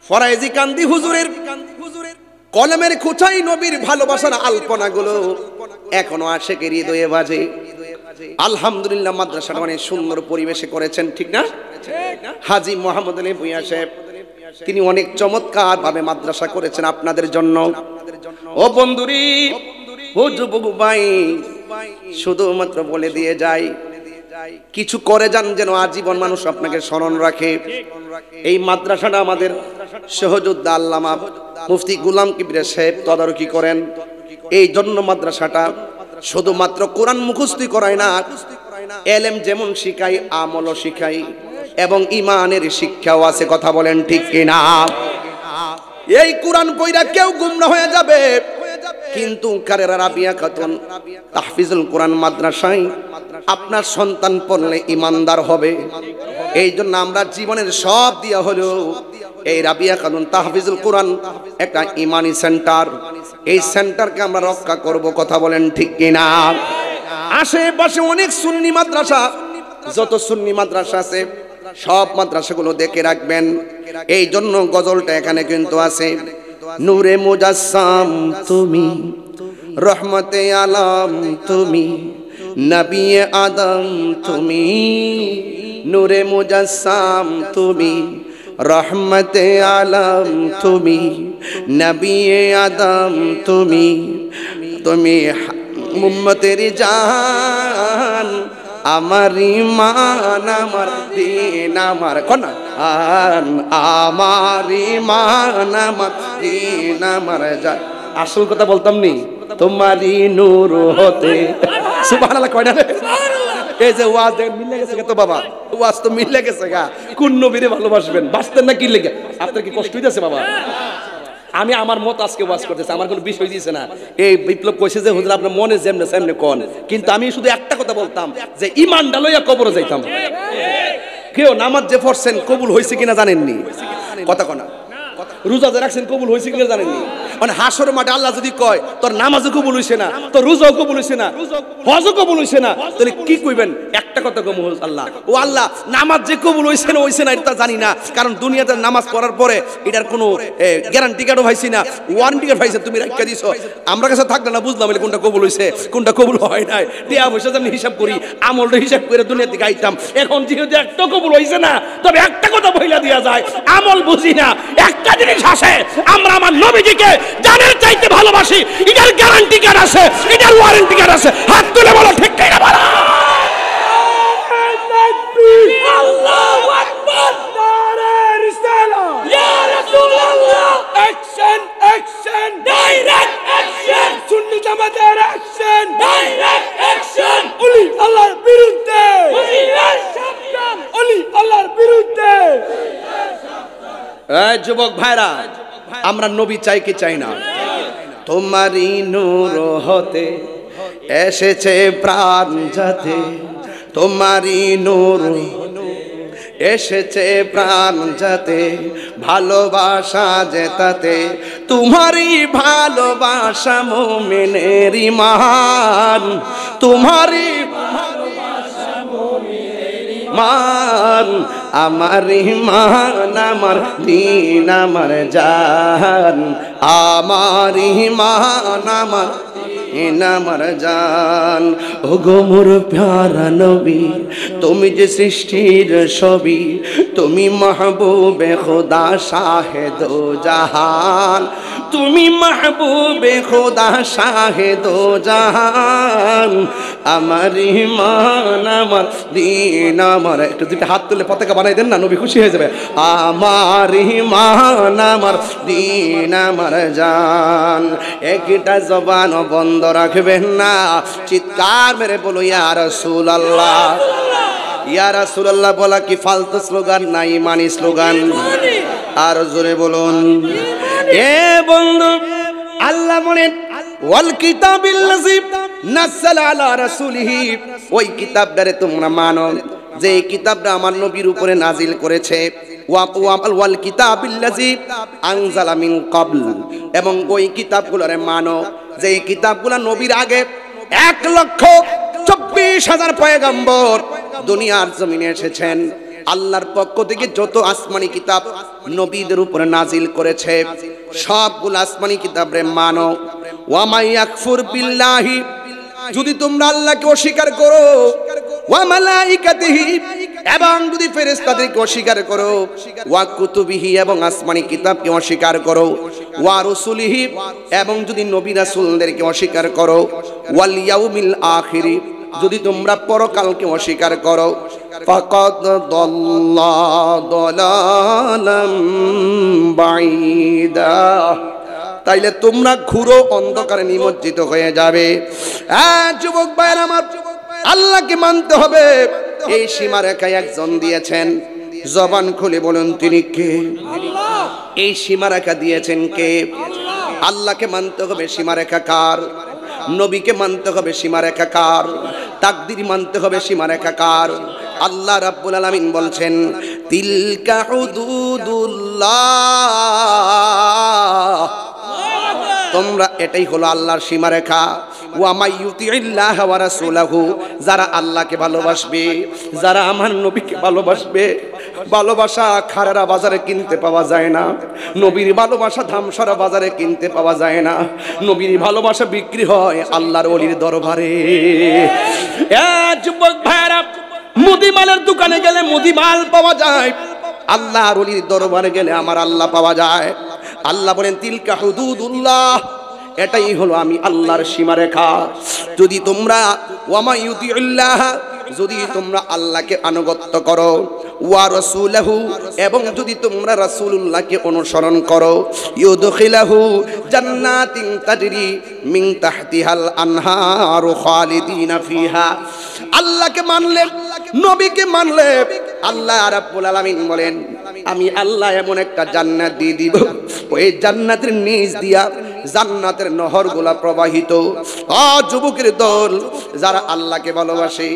ফরাইজি কান্দি হুজুরের কলমের খুঁচাই নবীর ভালোবাসার আলপনাগুলো এখনো আশেকের হৃদয়ে বাজে। আলহামদুলিল্লাহ, মাদ্রাসাটা অনেক সুন্দর পরিবেশে করেছেন, ঠিক না? হাজী মোহাম্মদ আলী ভূঁইয়া সাহেব তিনি অনেক চমৎকার ভাবে মাদ্রাসা করেছেন আপনাদের জন্য। ও বন্ধুরি, ও যুবক ভাই, শুধুমাত্র বলে দিয়ে যাই, কিছু করে যান যেন আজীবন মানুষ আপনাকে স্মরণ রাখে। এই মাদ্রাসাটা আমাদের সহযোদ্ধা আল্লামা মুফতি গোলাম কিবরিয়া সাহেব তদারকি করেন। এই জন্য মাদ্রাসাটা শুধুমাত্র কোরআন মুখস্থ করায় না, এলেম যেমন শিখাই আমলও শিখাই এবং ইমানের শিক্ষাও আছে। কথা বলেন ঠিক কিনা? এই কোরআন পড়া কেউ গুমরা হয়ে যাবে, কিন্তু কারেরা রাবিয়া খাতুন তাহফিজুল কোরআন মাদ্রাসায় আপনার সন্তান পড়লে ইমানদার হবে। এই জন্য আমরা জীবনের সব দিয়া হলো এই রাবিয়া খাতুন তাহফিজুল কোরআন একটা ইমানি সেন্টার। এই সেন্টারকে আমরা রক্ষা করব, কথা বলেন ঠিক কিনা? আশেপাশে অনেক সুন্নি মাদ্রাসা, যত সুন্নি মাদ্রাসা আছে সব মাদ্রাসাগুলো দেখে রাখবেন। এই জন্য গজলটা এখানে কিন্তু আছে, নূরে মুজাসসাম তুমি, রহমতে আলম তুমি, নবী আদম তুমি, নূরে মুজাসসাম তুমি, রহমতে আলম তুমি, নবী আদম তুমি, তুমি উম্মতের জান, আমার ইমান আমার দিন আমার কোনা আমার ইমান আমার দিন আমার জান। আসল কথা বলতাম নি, তোমারই নূর হতে সুবহানাল্লাহ কয় না রে? এই যে ওয়াজ মিলে গেছে তো বাবা, ওয়াজ তো মিলে গেছে গা। কোন নবীরে ভালোবাসবেন, বাঁচতেন না কি লেগে? আপনার কি কষ্ট হইতেছে বাবা? আমি আমার মত আজকে ওয়াজ করতেছি, আমার কোনো বিষয় দিয়েছে না। এই বিপ্লব কইছে যে হুজুর আপনার মনে যেমনে সেমনে কোন, কিন্তু আমি শুধু একটা কথা বলতাম যে ইমানটা লইয়া কবরে যাইতাম। কেউ নামাজ যে পড়ছেন কবুল হয়েছে কিনা জানেননি? কথা কনা রোজা যে রাখছেন কবুল হয়েছে কিনা জানেননি? মানে হাসর মাঠে আল্লাহ যদি কয় তোর নামাজও কবুল হইছে না, তোর রোজাও কবুল হইছে না, হজও কবুল হইছে না, তাহলে কি কইবেন? একটা কথা কম, আল্লাহ ও আল্লাহ নামাজ যে কবুল হইছে না হইছে না এটা জানি না, কারণ দুনিয়াতে নামাজ পড়ার পরে এটার কোনো গ্যারান্টি কার্ডও পাইছি না, ওয়ারেন্টি কার্ড পাইছে, তুমি রাখা দিছো, আমরা কাছে থাকলে না বুঝলাম কোনটা কবুল হইছে কোনটা কবুল হয় নাই। টিয়া পয়সা আমি হিসাব করি, আমলটা হিসাব করে দুনিয়া থেকে আইতাম। এখন যেহেতু একটা কবুল হইছে না, তবে একটা কথা বইলা দিয়া যায়, আমল বুঝি না, একটা জিনিস আসে, আমরা আমার নবীজিকে জানের চাইতে ভালোবাসি, এটার গ্যারান্টি কার্ড আছে, এটার ওয়ারেন্টি কার্ড আছে। হাত তুলে বলো ঠিক কিনা বলো। আল্লাহু আকবার, নারে রিসালাত, ইয়া রাসূলুল্লাহ, অ্যাকশন অ্যাকশন, ডাইরেক্ট অ্যাকশন, সুন্নি জামাতের অ্যাকশন, ডাইরেক্ট অ্যাকশন, ওলি আল্লাহর বিরুদ্ধে, ওলির সাবধান, ওলি আল্লাহর বিরুদ্ধে। এই যুবক ভাইরা, আমরা নবী চাই কি চাই না? তোমারই নূর হতে এসেছে প্রাণ যাতে, তোমারই নূর এসেছে প্রাণ যাতে, ভালোবাসা যেতাতে, তোমারই ভালোবাসা মুমিনের ঈমান, তোমারই ভালোবাসা মুমিনের ঈমান, আমার ঈমান আমার দিন আমার জান, আমার ঈমান আমার দিন আমার জান। ও গো মোর প্যারা নবী, তুমি যে সৃষ্টির ছবি, তুমি মাহবুবে খোদা শাহেদ জাহান, তুমি মাহবুবে খোদা শাহেদ জাহান, আমার ঈমান আমার দিন আমার। একটু দুইটা হাত তুলে পতাকা বানাই দেন না, নবী খুশি হয়ে যাবে। আমার ঈমান আমার দিন আমার জান। একটা জবান বন্ধ রাখবেন না, চিৎকার মেরে বলো ইয়া রাসূলুল্লাহ। ইয়া রাসূলুল্লাহ বলা কি ফালতু স্লোগান না, ইমানি স্লোগান। আর জোরে বলুন। এ বন্ধু, আল্লাহ বলেন ওয়াল কিতাবিল্লাযী নাযালা আলা রাসূলিহি, ওই কিতাবটারে তোমরা মানো যে কিতাবটা আমার নবীর উপরে নাজিল করেছে। ওয়াল কিতাবিল্লাযী আনজালা মিন ক্বাবল, এবং ওই কিতাবগুলোরে মানো যে কিতাবগুলো নবীর আগে 1,24,000 পয়গম্বর দুনিয়ার জমিনে এসেছেন। আল্লাহর পক্ষ থেকে যত আসমানি কিতাব নবীদের উপরে নাজিল করেছে সবগুলো আসমানি কিতাবরে মানো। ওয়া মা ইয়াকফুর বিল্লাহি, যদি তোমরা আল্লাহকে অস্বীকার করো, ওয়া মালাইকাতিহি, এবং যদি ফেরেশতাদেরকে অস্বীকার করো, ওয়া কুতুবিহি, এবং আসমানি কিতাবকে অস্বীকার করো, ওয়া রুসুলিহি, এবং যদি নবী রাসূলদেরকে অস্বীকার করো, ওয়াল ইয়াউমিল আখিরি, যদি তোমরা পরকালকে অস্বীকার করো, ফাকাদ দাল্লা দালালাম বাঈদা, তাইলে তোমরা ঘুরো অন্ধকারে নিমজ্জিত হয়ে যাবে। যুবক ভাইরা আমার, আল্লাহকে মানতে হবে। এই সীমারেখায় একজন দিয়েছেন, জবান খুলে বলুন তিনি কে? এই সীমারেখা দিয়েছেন কে? আল্লাহকে মানতে হবে সীমারেখা কার, নবীকে মানতে হবে সীমারেখা কার, তাকদীর মানতে হবে সীমারেখা কার। আল্লাহ রাব্বুল আলামিন বলছেন তিলকা হুদুদুল্লাহ, তোমরা এটাই হলো আল্লাহর সীমারেখা। ওয়া মাইয়ুতিল্লাহ ওয়া রাসূলাহু, যারা আল্লাহকে ভালোবাসবে, যারা আমার নবীকে ভালোবাসবে, ভালোবাসা খারারা বাজারে কিনতে পাওয়া যায় না, নবীর ভালোবাসা ধামসরা বাজারে কিনতে পাওয়া যায় না, নবীর ভালোবাসা বিক্রি হয় আল্লাহর ওলির দরবারে। যুবক ভাইরা, মুদিমালের দোকানে গেলে মুদিমাল পাওয়া যায়, আল্লাহর ওলির দরবারে গেলে আমার আল্লাহ পাওয়া যায়। আল্লাহ বলেন তিলকা হুদুদুল্লাহ, এটাই হলো আমি আল্লাহর সীমারেখা। যদি তোমরা ওয়ামা ইউতিউল্লাহ, যদি তোমরা আল্লাহকে আনুগত্য করো, ওয়া রাসূলহু, এবং যদি তোমরা রাসূলুল্লাহকে অনুসরণ করো, ইউদখিলাহু জান্নাতিন তাজরি মিন তাহতিহাল আনহারু খালিদিনা ফিহা। আল্লাহকে মানলে, নবীকে মানলে, আল্লাহ রাব্বুল আলামিন বলেন আমি আল্লাহ এমন একটা জান্নাত দিয়ে দিব, ওই জান্নাতের নিচ দিয়া জান্নাতের নহরগুলা প্রবাহিত। যুবকের দল, যারা আল্লাহকে ভালোবাসে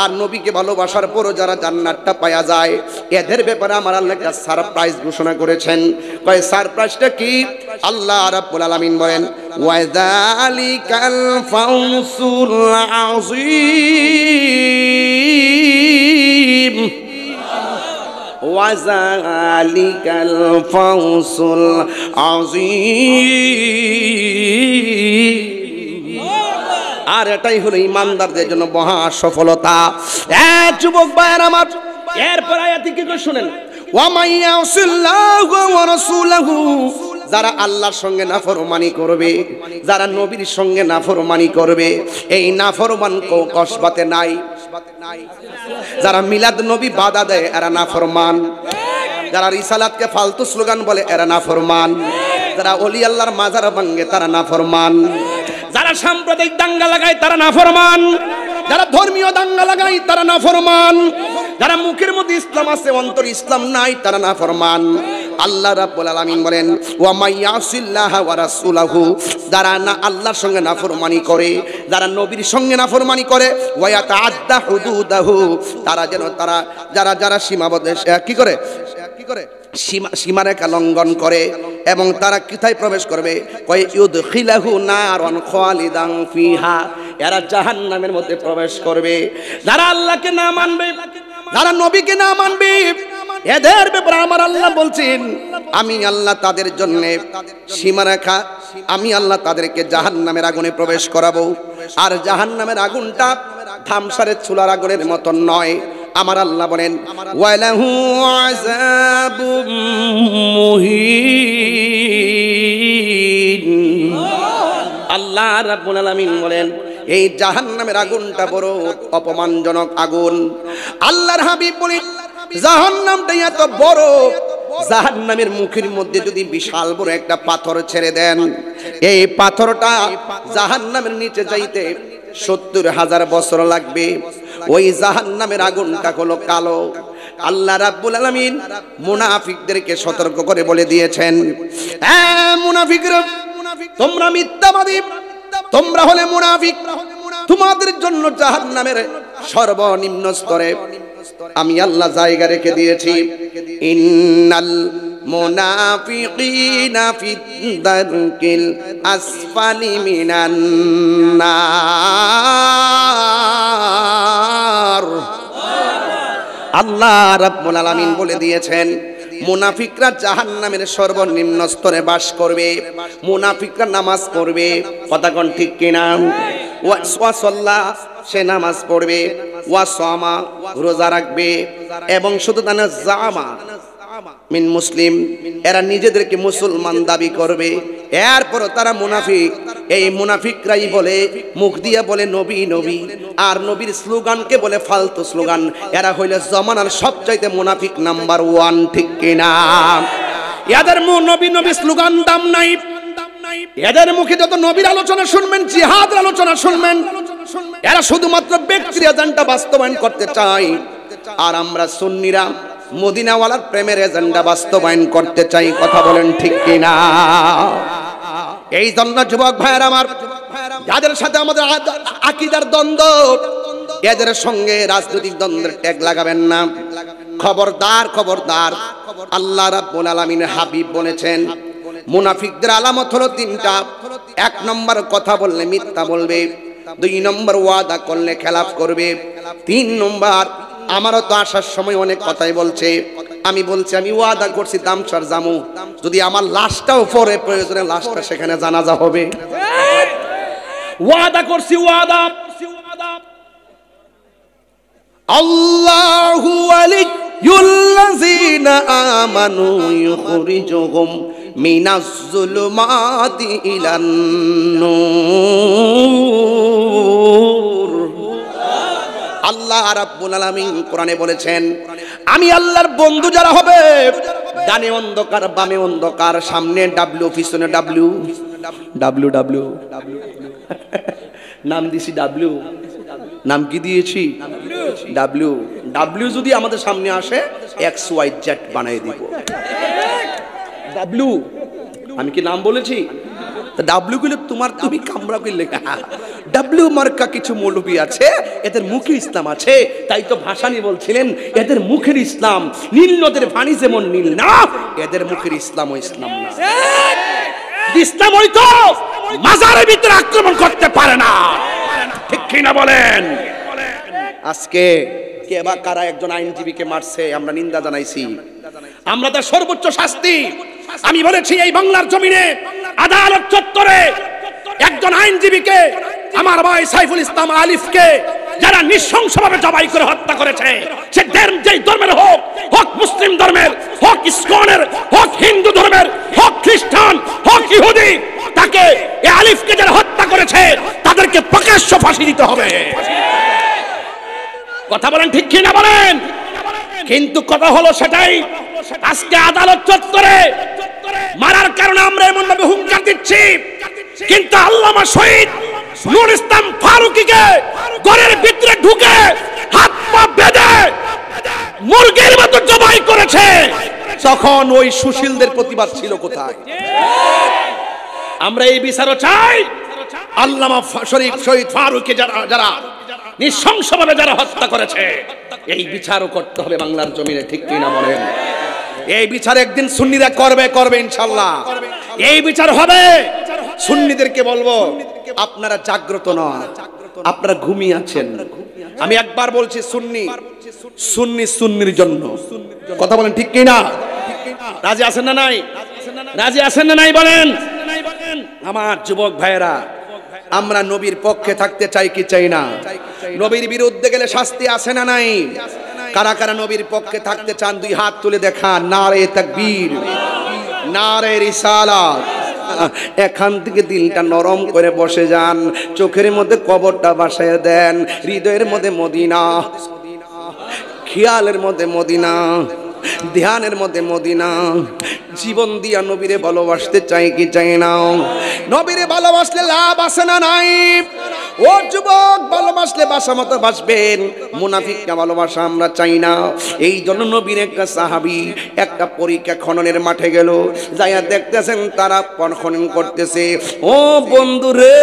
আর নবীকে ভালোবাসার পরও যারা জান্নাতটা পাওয়া যায়, এদের ব্যাপারে আমার আল্লাহ একটা সারপ্রাইজ ঘোষণা করেছেন। কয় সারপ্রাইজটা কি? আল্লাহ রাব্বুল আলামিন বলেন ওয়াযালিকাল ফাউজুল আযীম, ওয়াযালিকাল ফাউজুল আযীম। আর এটাই হলো ইমানদারদের জন্য মহা সফলতা। যুবক ভাইয়ের আমার, এরপর আয়াতে কি করে শুনেন, ওয়া মাইয়াসিল্লাহু ওয়া রাসূলহু, যারা আল্লাহর সঙ্গে নাফরমানি করবে, যারা নবীর সঙ্গে নাফরমানি করবে, এই নাফরমান কসবাতে নাই। যারা মিলাদ নবী বাধা দেয় এরা নাফরমান, যারা রিসালাতকে ফালতু স্লোগান বলে এরা নাফরমান, যারা ওলি আল্লাহর মাজার ভাঙে তারা নাফরমান, যারা সাম্প্রদায়িক দাঙ্গা লাগায় তারা নাফরমান, যারা ধর্মীয় দাঙ্গা লাগায় তারা নাফরমান, যারা মুখের মধ্যে ইসলাম আছে অন্তর ইসলাম নাই তারা নাফরমান। আল্লাহ রাব্বুল আলামিন বলেন ওয়া মাইয়াসিল্লাহ ওয়া রাসূলহু, যারা না আল্লাহর সঙ্গে নাফরমানি করে, যারা নবীর সঙ্গে নাফরমানি করে, ওয়া ইয়াতাআদ্দা হুদুদাহু, তারা যেন তারা যারা যারা সীমাবদ্ধ কি করে সীমারেখা লঙ্ঘন করে, এবং তারা কোথায় প্রবেশ করবে, কয় ইউদখিলাহু নারান খালিদান ফিহা, এরা জাহান্নামের মধ্যে প্রবেশ করবে। যারা আল্লাহকে না মানবে, যারা নবীকে না মানবে, এদের ব্যাপারে আমার আল্লাহ বলছেন আমি আল্লাহ তাদের জন্য সীমারেখা, আমি আল্লাহ তাদেরকে জাহান্নামের আগুনে প্রবেশ করাবো। আর জাহান্নামের আগুনটা ধামসারের চুলার আগুনের মতন নয়। আমার আল্লাহ বলেন ওয়ালাহু আযাবুম মুহিন, আল্লাহ রাব্বুল আলামিন বলেন এই জাহান্নামের আগুনটা বড় অপমানজনক আগুন। আল্লাহর হাবিব বলেন জাহান্নামটা এত বড়, জাহান্নামের মুখের মধ্যে যদি বিশাল বড় একটা পাথর ছেড়ে দেন, এই পাথরটা জাহান্নামের নিচে যাইতে ৭০,০০০ বছর লাগবে। ওই জাহান্নামের আগুনটা হলো কালো। আল্লাহ রাব্বুল আলামিন মুনাফিকদেরকে সতর্ক করে বলে দিয়েছেন, মুনাফিকরা তোমরা মিথ্যাবাদী, তোমরা হলে মুনাফিক, তোমাদের জন্য জাহান্নামের সর্বনিম্ন স্তরে আমি আল্লাহ জায়গা রেখে দিয়েছি। ইন্নাল মুনাফিকিনা ফিদ দারকিল আসফালি মিনান নার। আল্লাহ রাব্বুল আলামিন বলে দিয়েছেন মুনাফিকরা জাহান্নামের সর্বনিম্ন স্তরে বাস করবে। মুনাফিকরা নামাজ পড়বে, কথা কোন ঠিক কিনা? ওয়া সাল্লা, সে নামাজ পড়বে, ওয়া সামা, রোজা রাখবে, এবং শুধু তা না জামা মিন মুসলিম, এরা নিজেদেরকে মুসলমান দাবি করবে, এরপর তারা মুনাফিক। এই মুনাফিকরাই বলে, মুখ দিয়ে বলে নবী নবী, আর নবীর স্লোগানকে বলে ফালতু স্লোগান। এরা হইল জমানার সবচাইতে মুনাফিক নাম্বার 1, ঠিক কিনা? এদের নবী নবী স্লোগান দাম নাই। এদের মুখে যত নবীর আলোচনা শুনবেন, জিহাদের আলোচনা শুনবেন, এরা শুধুমাত্র ব্যক্তির এজেন্ডা বাস্তবায়ন করতে চায়। আর আমরা সুন্নিরা মদিনাওয়ালার প্রেমের এজেন্ডা বাস্তবায়ন করতে চাই, কথা বলেন ঠিক কিনা? এই জন্য যুবক ভাইয়ের আমার, যাদের সাথে আমাদের আকীদার দ্বন্দ্ব, এদের সঙ্গে রাজনৈতিক দ্বন্দ্বের ট্যাগ লাগাবেন না। খবরদার খবরদার। আল্লাহ রাব্বুল আলামিনের হাবিব বলেছেন মুনাফিকদের আলামত হলো তিনটা। 1 নম্বর কথা বললে মিথ্যা বলবে, 2 নম্বর ওয়াদা করলে খেলাফ করবে, 3 নম্বর আমারও তো আসার সময় অনেক কথাই বলছে, আমি বলছি আমি ওয়াদা করছি দামসার জামু, যদি আমার লাশটাও পরে প্রয়োজনে লাশটা সেখানে জানাজা হবে। ওয়াদা করছি, ওয়াদা। আল্লাহু ওয়ালিয়ুল্লাযিনা আমানু ইউখরিজুহুম মিনাজ যুলুমাতি ইলান নূর। আল্লাহ রাব্বুল আলামিন কোরআনে বলেছেন, আমি আল্লাহর বন্ধু যারা হবে, ডানে অন্ধকার বামে অন্ধকার, সামনে ডাব্লিউ পিছনে ডাব্লিউ, ডাব্লিউ ডাব্লিউ নাম দিছি ডাব্লিউ, নাম কি দিয়েছি ডাব্লিউ। ডাব্লিউ যদি আমাদের সামনে আসে XYZ বানিয়ে দিব। ডাব্লিউ আমি কি নাম বলেছি? ডাব্লিউ গুলো তোমার তুমি কামরা করে লেখা। ডাব্লিউ মার্কা কিছু মৌলবী আছে, এদের মুখে ইসলাম আছে, তাই তো ভাসানী বলছিলেন এদের মুখের ইসলাম নীল নদের পানি যেমন নীল না, এদের মুখের ইসলাম ও ইসলাম না। ইসলাম ওই তো মাজারের ভিতরে আক্রমণ করতে পারে না, ঠিক কি না বলেন? আজকে কে বা কারা একজন আইনজীবীকে মারছে, আমরা নিন্দা জানাইছি, আমরা তার সর্বোচ্চ শাস্তি আমি বলেছি এই বাংলার জমিনে আদালত চত্বরে একজন আইনজীবীকে, আমার ভাই সাইফুল ইসলাম আলিফকে যারা নৃশংসভাবে জবাই করে হত্যা করেছে, সে যেই ধর্মের হোক, হোক মুসলিম ধর্মের, হোক ইসকনের, হোক হিন্দু ধর্মের, হোক খ্রিস্টান, হোক ইহুদি, তাকে এই আলিফকে যারা হত্যা করেছে তাদেরকে প্রকাশ্য ফাঁসি দিতে হবে। কথা বলেন ঠিক কি না বলেন? কিন্তু কথা হলো সেটাই, আজকে আদালত চত্বরে মারার কারণে আমরা এমন ভাবে হুঙ্কার দিচ্ছি, কিন্তু আল্লামা শহীদ নূর ইসলাম ফারুকীকে ঘরের ভিতরে ঢুকে হাত পা বেঁধে মুরগির মতো জবাই করেছে, তখন ওই সুশীলদের প্রতিবাদ ছিল কোথায়? আমরা এই বিচারও চাই। আল্লামা শহীদ ফারুকী যারা নৃশংসভাবে যারা হত্যা করেছে, এই বিচারও করতে হবে বাংলার জমিনে, ঠিক কি না বলেন? এই বিচার একদিন সুন্নিরা করবে ইনশাআল্লাহ, এই বিচার হবে। সুন্নিদেরকে বলবো আপনারা জাগ্রত নন, আপনারা ঘুমিয়ে আছেন। আমি একবার বলছি সুন্নির জন্য কথা বলেন, ঠিক কি না? রাজি আছেন না নাই? রাজি আছেন না নাই বলেন? আমার যুবক ভাইয়েরা, আমরা নবীর পক্ষে থাকতে চাই কি চাই না? নবীর বিরুদ্ধে গেলে শাস্তি আছে না নাই? কারা কারা নবীর পক্ষে থাকতে চান 2 হাত তুলে দেখান। নারে তাকবীর, নারে রিসালাত। এখান থেকে দিলটা নরম করে বসে যান, চোখের মধ্যে কবরটা বসায় দেন, হৃদয়ের মধ্যে মদিনা, খেয়ালের মধ্যে মদিনা, ধ্যানের মধ্যে মদিনা। জীবন দিয়া নবীরে ভালোবাসতে চাই কি চাই না? নবীরে ভালোবাসলে লাভ আছে না নাই? ও যুবক, ভালোবাসলে বাসা মতো বাসবেন, মুনাফিককে ভালোবাসা আমরা চাই না। এই জন্য নবীর একটা সাহাবী একটা পরীক্ষা খননের মাঠে গেল, যাইয়া দেখতেছেন তারা খনন করতেছে। ও বন্ধু রে,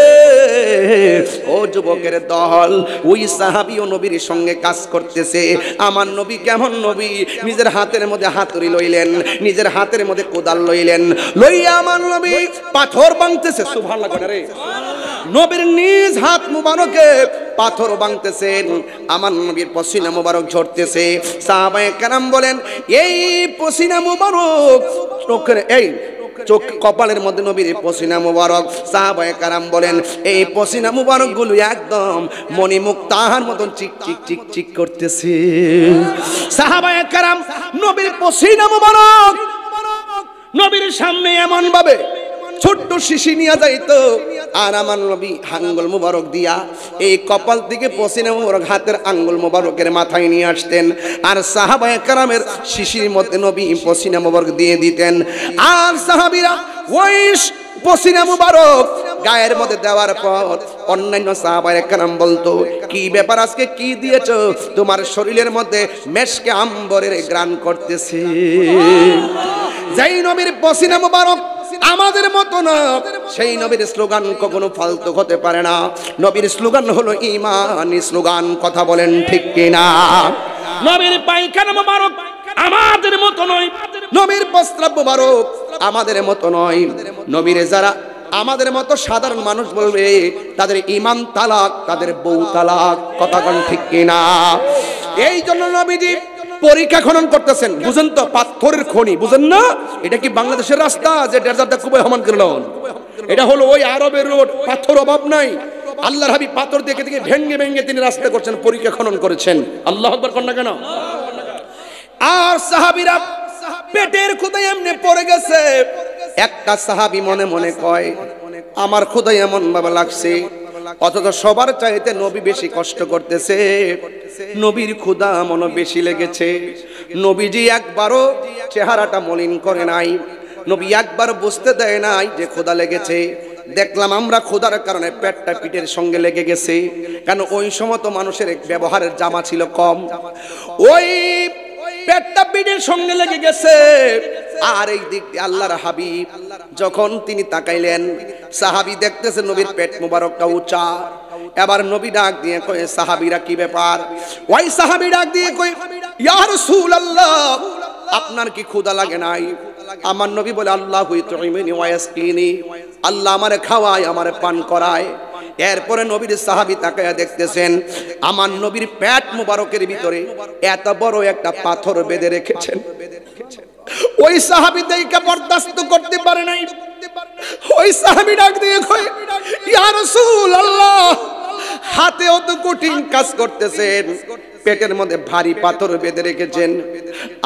ও যুবকের দল, ওই সাহাবী ও নবীর সঙ্গে কাজ করতেছে। আমার নবী কেমন নবী? নিজের হাতের মধ্যে হাতুড়ি লইলেন, নিজের হাতের মধ্যে কোদাল লইলেন, লইয়া আমার নবী পাথর ভাঙতেছে। সুবহানাল্লাহ রে, নবীর নিজ হাত মুবারকে পাথর ভাঙতেছেন, আমার নবীর পসিনা মুবারক ঝরতেছে। সাহাবায়ে কেরাম বলেন, এই পসিনা মুবারক চোখের এই চোখ কপালের মধ্যে নবীর পসিনা মুবারক। সাহাবায়ে কেরাম বলেন, এই পসিনা মুবারক গুলো একদম মণিমুক্তার মতন চিক চিক চিক চিক করতেছে। সাহাবায়ে কেরাম নবীর পসিনা মুবারক নবীর সামনে এমন ভাবে ছোট্ট শিশি নিয়ে যাইতো, আর আমার নবী আঙ্গুল মুবারক দিয়া এই কপাল থেকে পসিনা মুবারক হাতের আঙ্গুল মুবারকের মাথায় নিয়ে আসতেন, আর সাহাবায়ে কেরামের শিশির মধ্যে নবী পসিনা মুবারক দিয়ে দিতেন। আর সাহাবীরা ওই পসিনা মুবারক গায়ের মধ্যে দেওয়ার পর অন্যান্য সাহাবায়ে কেরাম বলতো, কি ব্যাপার, আজকে কি দিয়েছো? তোমার শরীরের মধ্যে মেশকে আম্বরের গ্রাণ করতেছে। যেই নবীর পসিনা মুবারক আমাদের মতো না। সেই নবীর স্লোগান কখনো ফালতু হতে পারে না। নবীর স্লোগান হলো ঈমানি স্লোগান। কথা বলেন ঠিক কিনা? নবীর পায়খানা মোবারক আমাদের মতো নয়, নবীর প্রস্রাব মোবারক আমাদের মতো নয়। নবীর যারা আমাদের মতো সাধারণ মানুষ বলবে তাদের ঈমান তালাক, তাদের বউ তালাক। কথা কোন ঠিক কিনা? এই জন্য নবীজি পরীক্ষা খনন করতেছেন। বুঝেন তো, পাথরের খনি বুঝেন না? এটা কি বাংলাদেশের রাস্তা যে ডেজার্টটা খুবই হমান করলেন? এটা হলো ওই আরবের রোড, পাথর অভাব নাই। আল্লাহর হাবিব পাথর দেখে দেখে ভেঙ্গে ভেঙ্গে তিনি রাস্তা করছেন, পরীক্ষা খনন করেছেন। আল্লাহু আকবার কর না কেন? আর সাহাবীরা পেটের ক্ষুধায় এমনি পড়ে গেছে। একটা সাহাবী মনে মনে কয় আমার ক্ষুধা এমন ভাবে লাগছে, অথচ সবার চাইতে নবী বেশি কষ্ট করতেছে, নবীর ক্ষুধা মনে বেশি লেগেছে। নবীজি একবারও চেহারাটা মলিন করে নাই, নবী একবার বুঝতে দেয় নাই যে ক্ষুধা লেগেছে। দেখলাম আমরা ক্ষুধার কারণে পেটটা পিঠের সঙ্গে লেগে গেছে। কেন? ওই সময় তো মানুষের ব্যবহারের জামা ছিল কম, ওই পেটটা পিঠের সঙ্গে লেগে গেছে। আর এই দিক দিয়ে আল্লাহর হাবিব যখন তিনি তাকাইলেন, সাহাবী দেখতেছে নবীর পেট মোবারকটা উঁচা। এবার নবী ডাক দিয়ে কয় সাহাবীরা কি ব্যাপার? ওই সাহাবী ডাক দিয়ে কয় ইয়া রাসূলুল্লাহ আপনার কি ক্ষুধা লাগে নাই? আমার নবী বলে আল্লাহু ইউতঈমিনি ওয়া ইয়াসকিনি, আল্লাহ আমারে খাওয়ায়, আমারে পান করায়। এরপরে নবীর সাহাবী তাকায়া দেখতেছেন আমার নবীর পেট মোবারকের ভিতরে এত বড় একটা পাথর বেঁধে রেখেছেন। ওই সাহাবী দেখে বরদাস্ত করতে পারে নাই। ওই সাহাবী ডাক দিয়ে কয় ইয়া রাসূলুল্লাহ হাতেও তো কঠিন কাজ করতেছেন, পেটের মধ্যে ভারী পাথর বেঁধে রেখেছেন,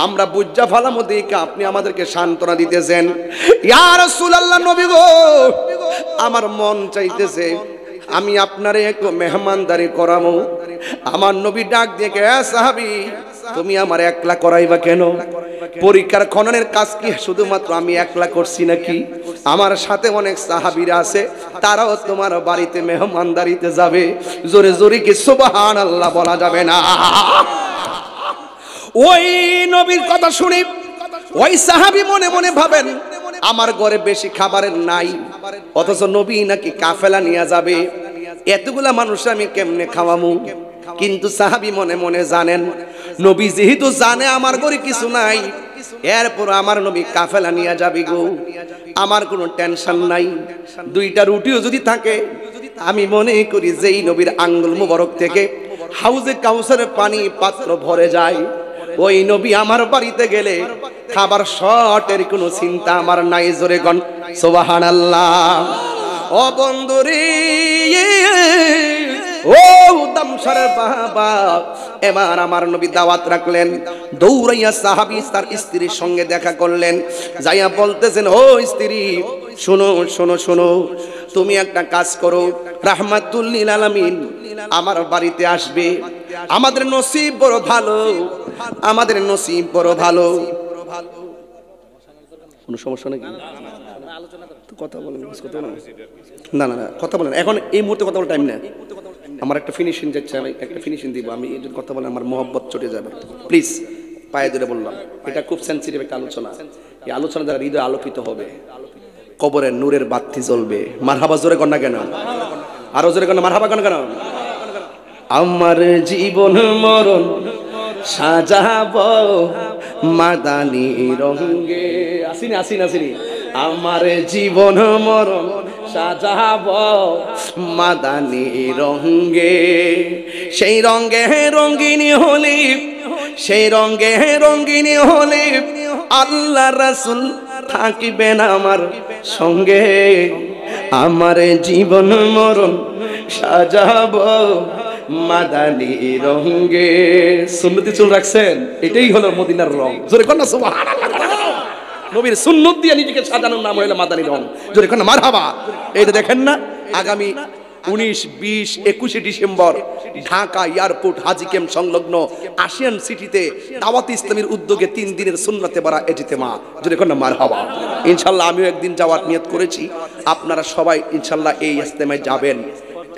আমরা বুঝা ফালামো দেখে আপনি আমাদেরকে সান্ত্বনা দিতেছেন। ইয়া রাসূলুল্লাহ নবী গো, আমার মন চাইতেছে আমি আপনারে একটু মেহমানদারি করামো। আমার নবী ডাক দিয়ে কে সাহাবী তুমি আমার একলা করাইবা কেন? পরীক্ষার খননের কাজ কি শুধুমাত্র আমি একলা করছি নাকি? আমার সাথে অনেক সাহাবীরা আছে, তারাও তোমার বাড়িতে মেহমানদারিতে যাবে। জোরে জোরে কি সুবহানাল্লাহ বলা যাবে না? ওই নবীর কথা শুনি ওই সাহাবী মনে মনে ভাবেন আমার ঘরে বেশি খাবারের নাই, অথচ নবী নাকি কাফেলা নিয়ে যাবে, এতগুলা মানুষ আমি কেমনে খাওয়ামু? কিন্তু সাহাবী মনে মনে জানেন নবী যেহেতু জানে আমার ঘরে কিছু নাই, এরপর আমার নবী কাফেলা নিয়ে যাবে গো, আমার কোনো টেনশন নাই। দুইটা রুটিও যদি থাকে আমি মনে করি যেই নবীর আঙ্গুল মুবারক থেকে হাউজে কাউসারের পানি পাত্র ভরে যায়, ওই নবী আমার বাড়িতে গেলে খাবার শর্টের কোনো চিন্তা আমার নাই। জোরে গণ সুবহানাল্লাহ। ও বন্ধুরে, ও দামসারের বাবা, এবার আমার নবী দাওয়াত রাখলেন। দৌড়াইয়া সাহাবী তার স্ত্রীর সঙ্গে দেখা করলেন, যাইয়া বলতেছেন ও স্ত্রী শোনো শোনো শোনো, তুমি একটা কাজ করো, রাহমাতুল লিল আলামিন আমার বাড়িতে আসবে। আমাদের নসিব বড় ভালো, আমাদের নসিব বড় ভালো। কোনো সমস্যা নাকি? কথা বলেন না না না কথা বলেন, এখন এই মুহূর্তে কথা বলার টাইম না। আমার একটা ফিনিশিং যাচ্ছে, আমি একটা ফিনিশিং দিব। আমি এই কথা বলে আমার মহব্বত চটে যাবে। প্লিজ পায়ে ধরে বললাম, এটা খুব সেন্সিটিভ একটা আলোচনা। এই আলোচনা দ্বারা হৃদয় আলোকিত হবে, কবরের নূরের বাতি জ্বলবে। মারহাবা জোরে কর না কেন? আরো জোরে কর না, মারহাবা কেন? আমার জীবন মরণ সাজাবো মাদানি রঙে। আসিনি আসিনি আসিনি। আমার জীবন মরণ সাজাবো মাদানি রঙে, সেই রঙে রঙিনী হলি, সেই রঙে রঙিনী হলি আল্লাহ রাসূল থাকিবেন আমার সঙ্গে। আমার জীবন মরণ সাজাবো মাদানি রঙে। সুন্নতি চুল রাখছেন, এটাই হলো মদিনার রং। জোরে কর না সুবহানাল্লাহ। নবীর সুন্নত দিয়ে নিজেকে সাজানোর নাম হলো মাদানি রং। জোরে কর না মারহাবা। এইটা দেখেন না, আগামী 19, 20, 21 ডিসেম্বর ঢাকা এয়ারপোর্ট হাজি ক্যাম্প সংলগ্ন আশিয়ান সিটিতে দাওয়াত ইসলামের উদ্যোগে 3 দিনের সুন্নতে বারা ইজতেমা। জোরে কর না মারহাবা। ইনশাআল্লাহ আমিও একদিন যাওয়ার নিয়ত করেছি, আপনারা সবাই ইনশাআল্লাহ এই ইজতেমায় যাবেন।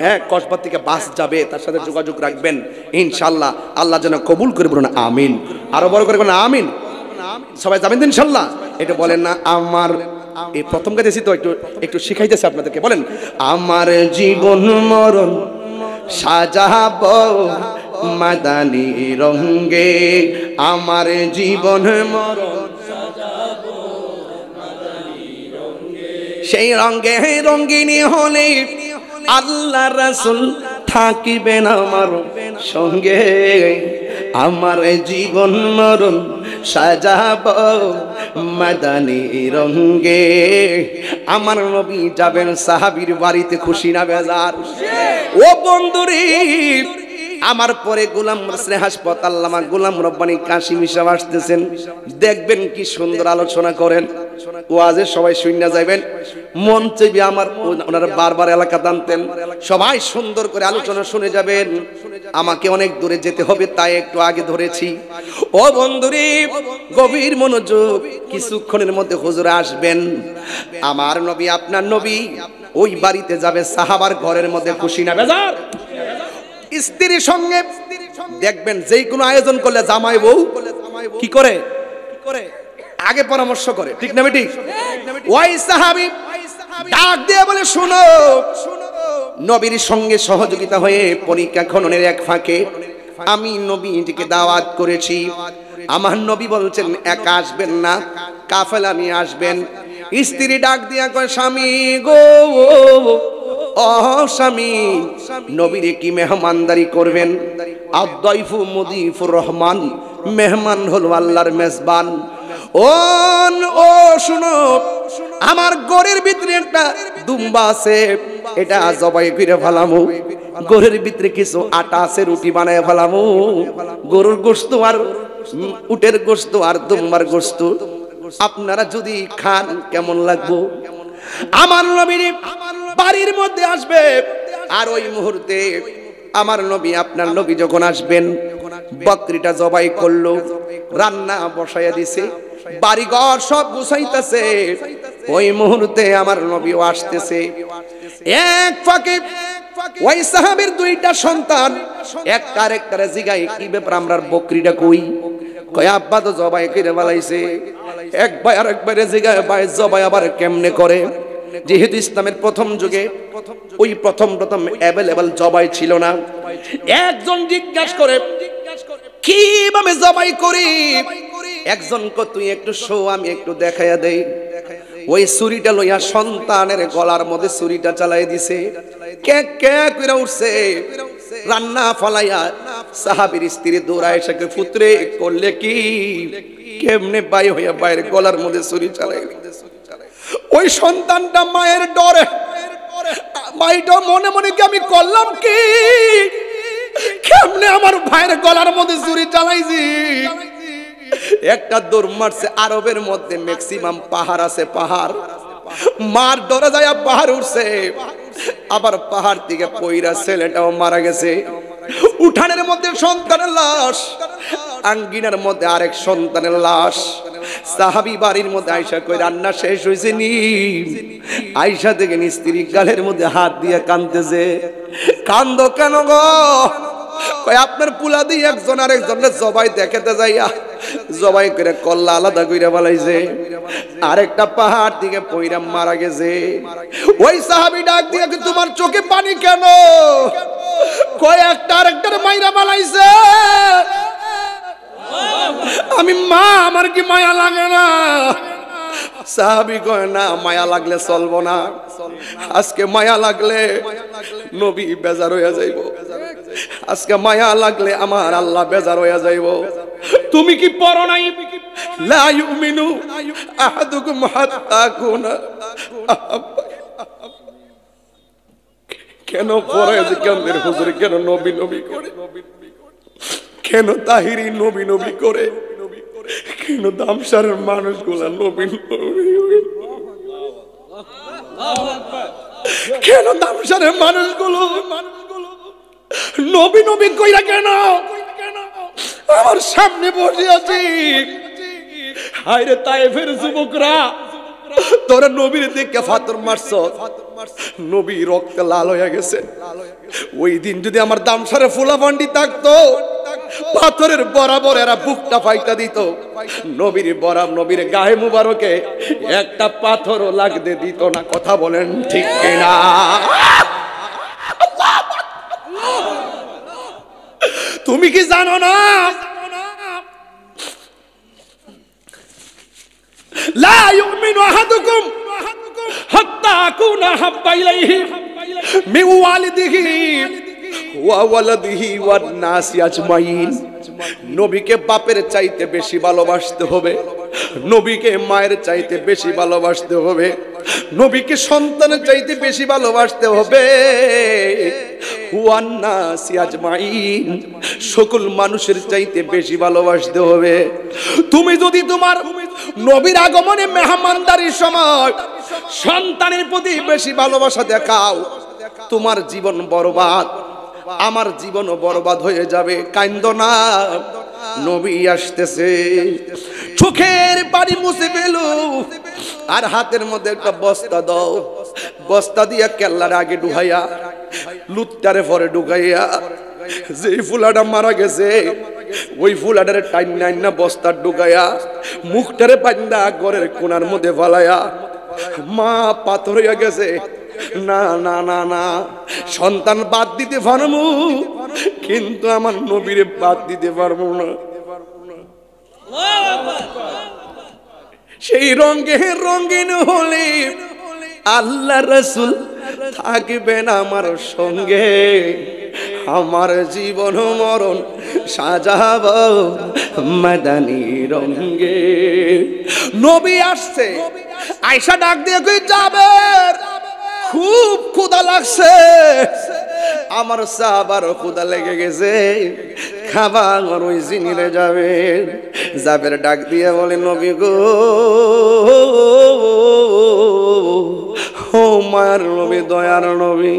হ্যাঁ, কসবা থেকে বাস যাবে, তার সাথে যোগাযোগ রাখবেন ইনশাআল্লাহ। আল্লাহ যেন কবুল করে বলুন আমিন। আরো বড় করে বলুন আমিন। সবাই যাবেন তো ইনশাআল্লাহ? এটা বলেন না আমার এই প্রথম গাইতেছি তো একটু একটু শিখাইতেছি আপনাদেরকে। বলেন, আমার জীবন মরণ সাজাবো মাদানী রঙে, আমার জীবন মরণ সাজাবো মাদানী রঙে, সেই রঙে রঙিনী হলে আল্লাহ রাসূল থাকিবেন আমার সঙ্গে, আমার জীবন মরণ সাজাবো মাদানী রঙে। আমার নবী যাবেন সাহাবীর বাড়িতে, খুশি না বেজার? ও বন্ধুরে, আমার পরে গোলাম হাসপাতাল আল্লামা গোলাম রব্বানী কাশিমি সাহেব আসতেছেন, দেখবেন কি সুন্দর আলোচনা করেন। ওয়াজে সবাই শুনে যাবেন, মন চাইবে আমার ওনারা বারবার এলাকা টানতেন, সবাই সুন্দর করে আলোচনা শুনে যাবেন। আমাকে অনেক দূরে যেতে হবে, তাই একটু আগে ধরেছি। ও বন্ধুরে, গভীর মনোযোগ, কিছুক্ষণের মধ্যে হুজুর আসবেন। আমার নবী, আপনার নবী ওই বাড়িতে যাবে, সাহাবার ঘরের মধ্যে, খুশি না বেজার? স্ত্রীর সঙ্গে দেখবেন যেই কোনো আয়োজন করলে জামাই বউ কি করে? আগে পরামর্শ করে, ঠিক না বেটি? ওই সাহাবী ডাক দিয়ে বলে, শুনো, নবীর সঙ্গে সহযোগিতা হয়ে পরীক্ষা খননের এক ফাঁকে আমি নবীজিকে দাওয়াত করেছি। আমার নবী বলছেন একা আসবেন না, কাফেলা নিয়ে আসবেন। স্ত্রী ডাক দিয়া কয়, স্বামী গো, ও স্বামী, নবীরে কি মেহমানদারি করবেন? আদ-দাইফু মুদিফুর রহমান, মেহমান হলো আল্লাহর মেজবান। ও শুনো, আমার গরের ভিতরে একটা দুম্বা আছে, এটা জবাই করে ফেলামু। গরের ভিতরে কিছু আটা আছে, রুটি বানায় ফেলামু। গরুর গোশত আর উটের গোশত আর দুম্বার গোশত আপনারা যদি খান কেমন লাগবো? আমার নবীর বাড়ির মধ্যে আসবে, আর ওই মুহূর্তে আমার নবী, আপনার নবী যখন আসবেন, বকরিটা জবাই করলো, রান্না বসাইয়া দিছে, বাড়িঘর সব গুছাইতেছে। ওই মুহূর্তে আমার নবীও আসতেছে। এক ফাঁকে ওই সাহাবীর দুইটা সন্তান একটা আরেকটারে জিগাই, কি ব্যাপার, আমরার বকরিটা কই? কয় আব্বা তো জবাই করে ফেলাইছে। এক ভাই আরেক ভাইরে জিগায়, ভাই জবাই আবার কেমনে করে? যেহেতু ইসলামের প্রথম যুগে ওই প্রথম অ্যাভেলেবল জবাই ছিল না, একজন জিজ্ঞাসা করে কিভাবে জবাই করি? একজন কো তুই একটু শো, আমি একটু দেখাইয়া দেই। ওই ছুরিটা লইয়া সন্তানের গলার মধ্যে ছুরিটা চালাই দিছে, কে কে কইরা উঠছে। রান্না ফলাইয়া সাহাবীর স্ত্রী দৌড়ায় এসে, পুত্রে করলে কি? কেমনে বাই হইয়া বাইরের গলার মধ্যে ছুরি চালাই? ওই সন্তানটা মায়ের ডরে, মাইটা মনে মনে কি আমি করলাম কি? কেমনে আমার ভাইয়ের গলার মধ্যে ছুরি চালাইছি? একটা দৌড় মারছে। আরবের মধ্যে ম্যাক্সিমাম পাহাড় আছে, পাহাড়, মার ডরে যায় পাহাড় উঠছে, আবার পাহাড় থেকে পইরা ছেলেটাও মারা গেছে। উঠানের মধ্যে সন্তানের লাশ, আঙ্গিনার মধ্যে আরেক সন্তানের লাশ। সাহাবী বাড়ির মধ্যে আয়সা কই, রান্না শেষ হয়েছে নি? আয়সা থেকে স্ত্রী গালের মধ্যে হাত দিয়ে কাঁদতেছে। কান্দো কেন গো? কই আপনার পুলা দিয়ে একজন আরেকজনের জবাই দেখাতে যাইয়া জবাই করে কল্লা আলাদা কইরা ফেলাইছে, আরেকটা পাহাড় থেকে পইরা মারা গেছে। ওই সাহাবী ডাক দিয়ে, তোমার চোখে পানি কেন? কই একটা আরেকটার মাইরা ফেলাইছে। আমি মা, আমার কি মায়া লাগে না? সাহাবী কয়, না, মায়া লাগলে চলবো না। আজকে মায়া লাগলে নবী বেজার হইয়া যাইব, আজকে মায়া লাগলে আমার আল্লাহ বেজার হইয়া যাইব। তুমি কি পড়ো নাই? লা ইউমিনু আহাদুকুম হাত্তা কুনা। কেন পড়ে যে কেন্দ্রের হুজুর কেন নবী নবী করে? কেন তাহিরি নবী নবী করে? কেন দামসারের মানুষগুলা নবী নবী? কেন দামসারের মানুষগুলো নবী নবী কইরা কেন? আমার সামনে বসে আছি, হায়রে তায়েফের যুবকরা, তোরা নবীর দিকে ফাতর মারছ, নবী রক্ত লাল হয়ে গেছে। ওই দিন যদি আমার দামসারে ফুলা বান্ডি থাকতো, পাথরের বরাবর এরা বুকটা ফাইটা দিত। নবীর গায়ে মুবারকে একটা পাথরও লাগতে দিত না। কথা বলেন ঠিক কিনা? তুমি কি জানো না, লা ইউমিনু আহাদুকুম হাত্তা আকুনা হাব্বা ইলাইহি মিন ওয়ালিদিহি ওয়া ওয়ালাদিহি ওয়ান নাসি আজমাইন। নবীকে বাপের চাইতে বেশি ভালোবাসতে হবে, নবীকে মায়ের চাইতে বেশি ভালোবাসতে হবে, নবীকে সন্তানের চাইতে বেশি ভালোবাসতে হবে, ওয়ান নাসি আজমাইন, সকল মানুষের চাইতে বেশি ভালোবাসতে হবে। তুমি যদি তোমার নবীর আগমনে মেহমানদারির সময় সন্তানের প্রতি বেশি ভালোবাসা দেখাও, তোমার জীবন বরবাদ, আমার জীবনও বরবাদ হয়ে যাবে। কান্দো না, নবী আসতেছে। চোখের পানি মুছে ফেলো, আর হাতের মধ্যে একটা বস্তা দাও, বস্তা দিয়া কেল্লার আগে ঢুকাইয়া, লুটটারে পরে ঢুকাইয়া, যেই ফুলাটা মারা গেছে ওই ফুলাটারে টাইম নাইন না বস্তা ঢুকাইয়া, মুখটারে পান্ডা ঘরের কোনার মধ্যে ফালাইয়া, মা পাথর হইয়া গেছে, না না না না, সন্তান বাদ দিতে পারবো কিন্তু আমার নবীরে বাদ দিতে পারবো না। সেই রঙিন হলে আল্লাহ রাসূল থাকবেন আমার সঙ্গে, আমার জীবন মরণ সাজাবো মাদানী রঙে। নবী আসছে, আয়েশা ডাক দিয়ে কই, জাবের খুব ক্ষুধা লাগছে, আমার সাহাবার ক্ষুধা লেগে গেছে, খাবার ওই জিনিরে যাবে। জাবের ডাক দিয়ে বলে, নবী গো, ও মায়ার নবী, দয়ার নবী,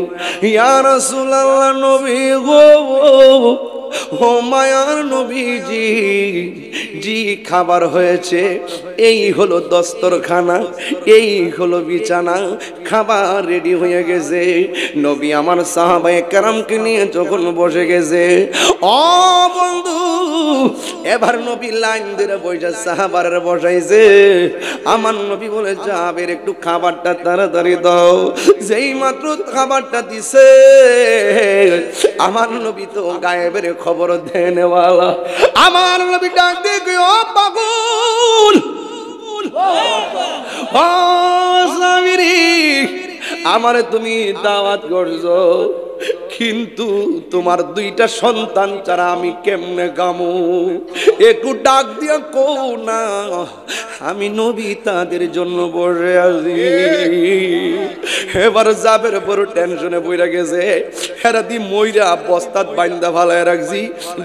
ইয়া রাসূলুল্লাহ, নবী গো, ও মায়ার নবীজি, জি খাবার হয়েছে, এই হলো দস্তরখানা, এই হলো বিছানা, খাবার রেডি হয়ে গেছে। নবী আমার সাহাবায়ে কেরামকে নিয়ে যখন বসে গেছে, ও বন্ধু, এবার নবী লাইন ধরে বসে সাহাবারে বসাইছে। আমার নবী বলে, জাবের একটু খাবারটা তাড়াতাড়ি দাও। যেই মাত্র খাবারটা দিছে, আমার নবী তো গায়েবের খবর দেনেওয়ালা। আমার নবী ডাক দিয়ে কই, ও পাগল, ও সামিরি, আমারে তুমি দাওয়াত করছো, কিন্তু তোমার দুইটা সন্তান ছাড়া আমি কেমনে গামু? একটু ডাক দিয়া কও না, আমি নবী তাদের জন্য বসে আছি। এবার জাবের বড় টেনশনে বইরা গেছে, হেরা দি মইরা বস্তাত বাইন্দা ফালায় রাখছি,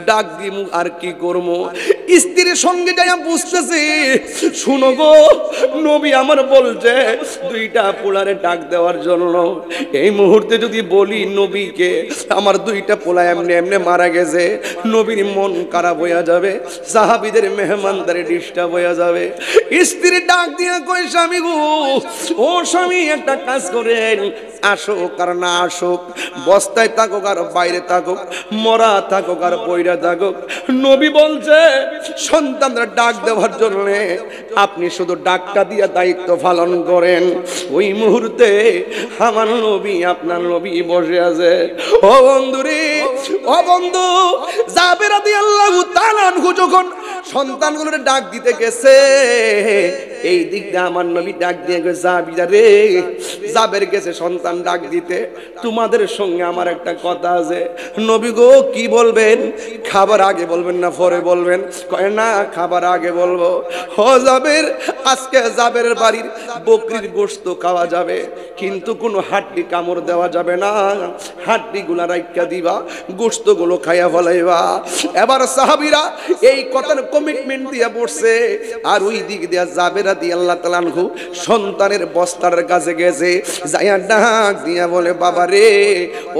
ডাক দিমু আর কি করবো। স্ত্রীর সঙ্গে যাইয়া বুঝতেছি, শুনো গো, নবী আমার বলছে দুইটা পোলারে ডাক দেওয়ার জন্য। এই মুহূর্তে যদি বলি নবীকে আমার দুইটা পোলা এমনি এমনি মারা গেছে, নবীর মন খারাপ হইয়া যাবে, সাহাবীদের মেহমানদারি ডিস্টার্ব হইয়া যাবে। স্ত্রী ডাক দিয়ে কই, স্বামী গো, ও স্বামী, একটা কাজ করেন, আসুক আর না আসুক, বস্তায় থাকুক আর বাইরে থাকুক, মরা থাকুক আর পইরা থাকুক, নবী বলছে সন্তানরা ডাক দেওয়ার জন্য, আপনি শুধু ডাকটা দিয়ে দায়িত্ব পালন করেন। ওই মুহূর্তে আমার নবী, আপনার নবী বসে আছে। ও বন্ধু রে, ও বন্ধু, জাবের রাদিয়াল্লাহু তাআলা আনহু যখন সন্তানগুলোরে ডাক দিতে গেছে, এই দিক দিয়ে আমার নবী ডাক দিয়ে গেছে, জাবিরা রে, জাবের গেছে সন্তান ডাক দিতে, তোমাদের সঙ্গে আমার একটা কথা আছে। নবী গো, কি বলবেন? খাবার আগে বলবেন না পরে বলবেন? কয় না, খাবার আগে বলবো। ও জাবের, আজকে জাবেরের বাড়ির বকরির গোশত খাওয়া যাবে, কিন্তু কোনো হাড্ডি কামড় দেওয়া যাবে না, হাড্ডি গুলা রাইখা দিবা, গোশত গুলো খাইয়া ফলাইবা। এবার সাহাবীরা এই কথার কমিটমেন্ট দিয়ে বসছে, আর ওই দিক দিয়ে জাবের রাদিয়াল্লাহু তাআলা আনহু সন্তানের বস্তার কাছে গেছে, যাইয়া ডাক দিয়া বলে, বাবা রে,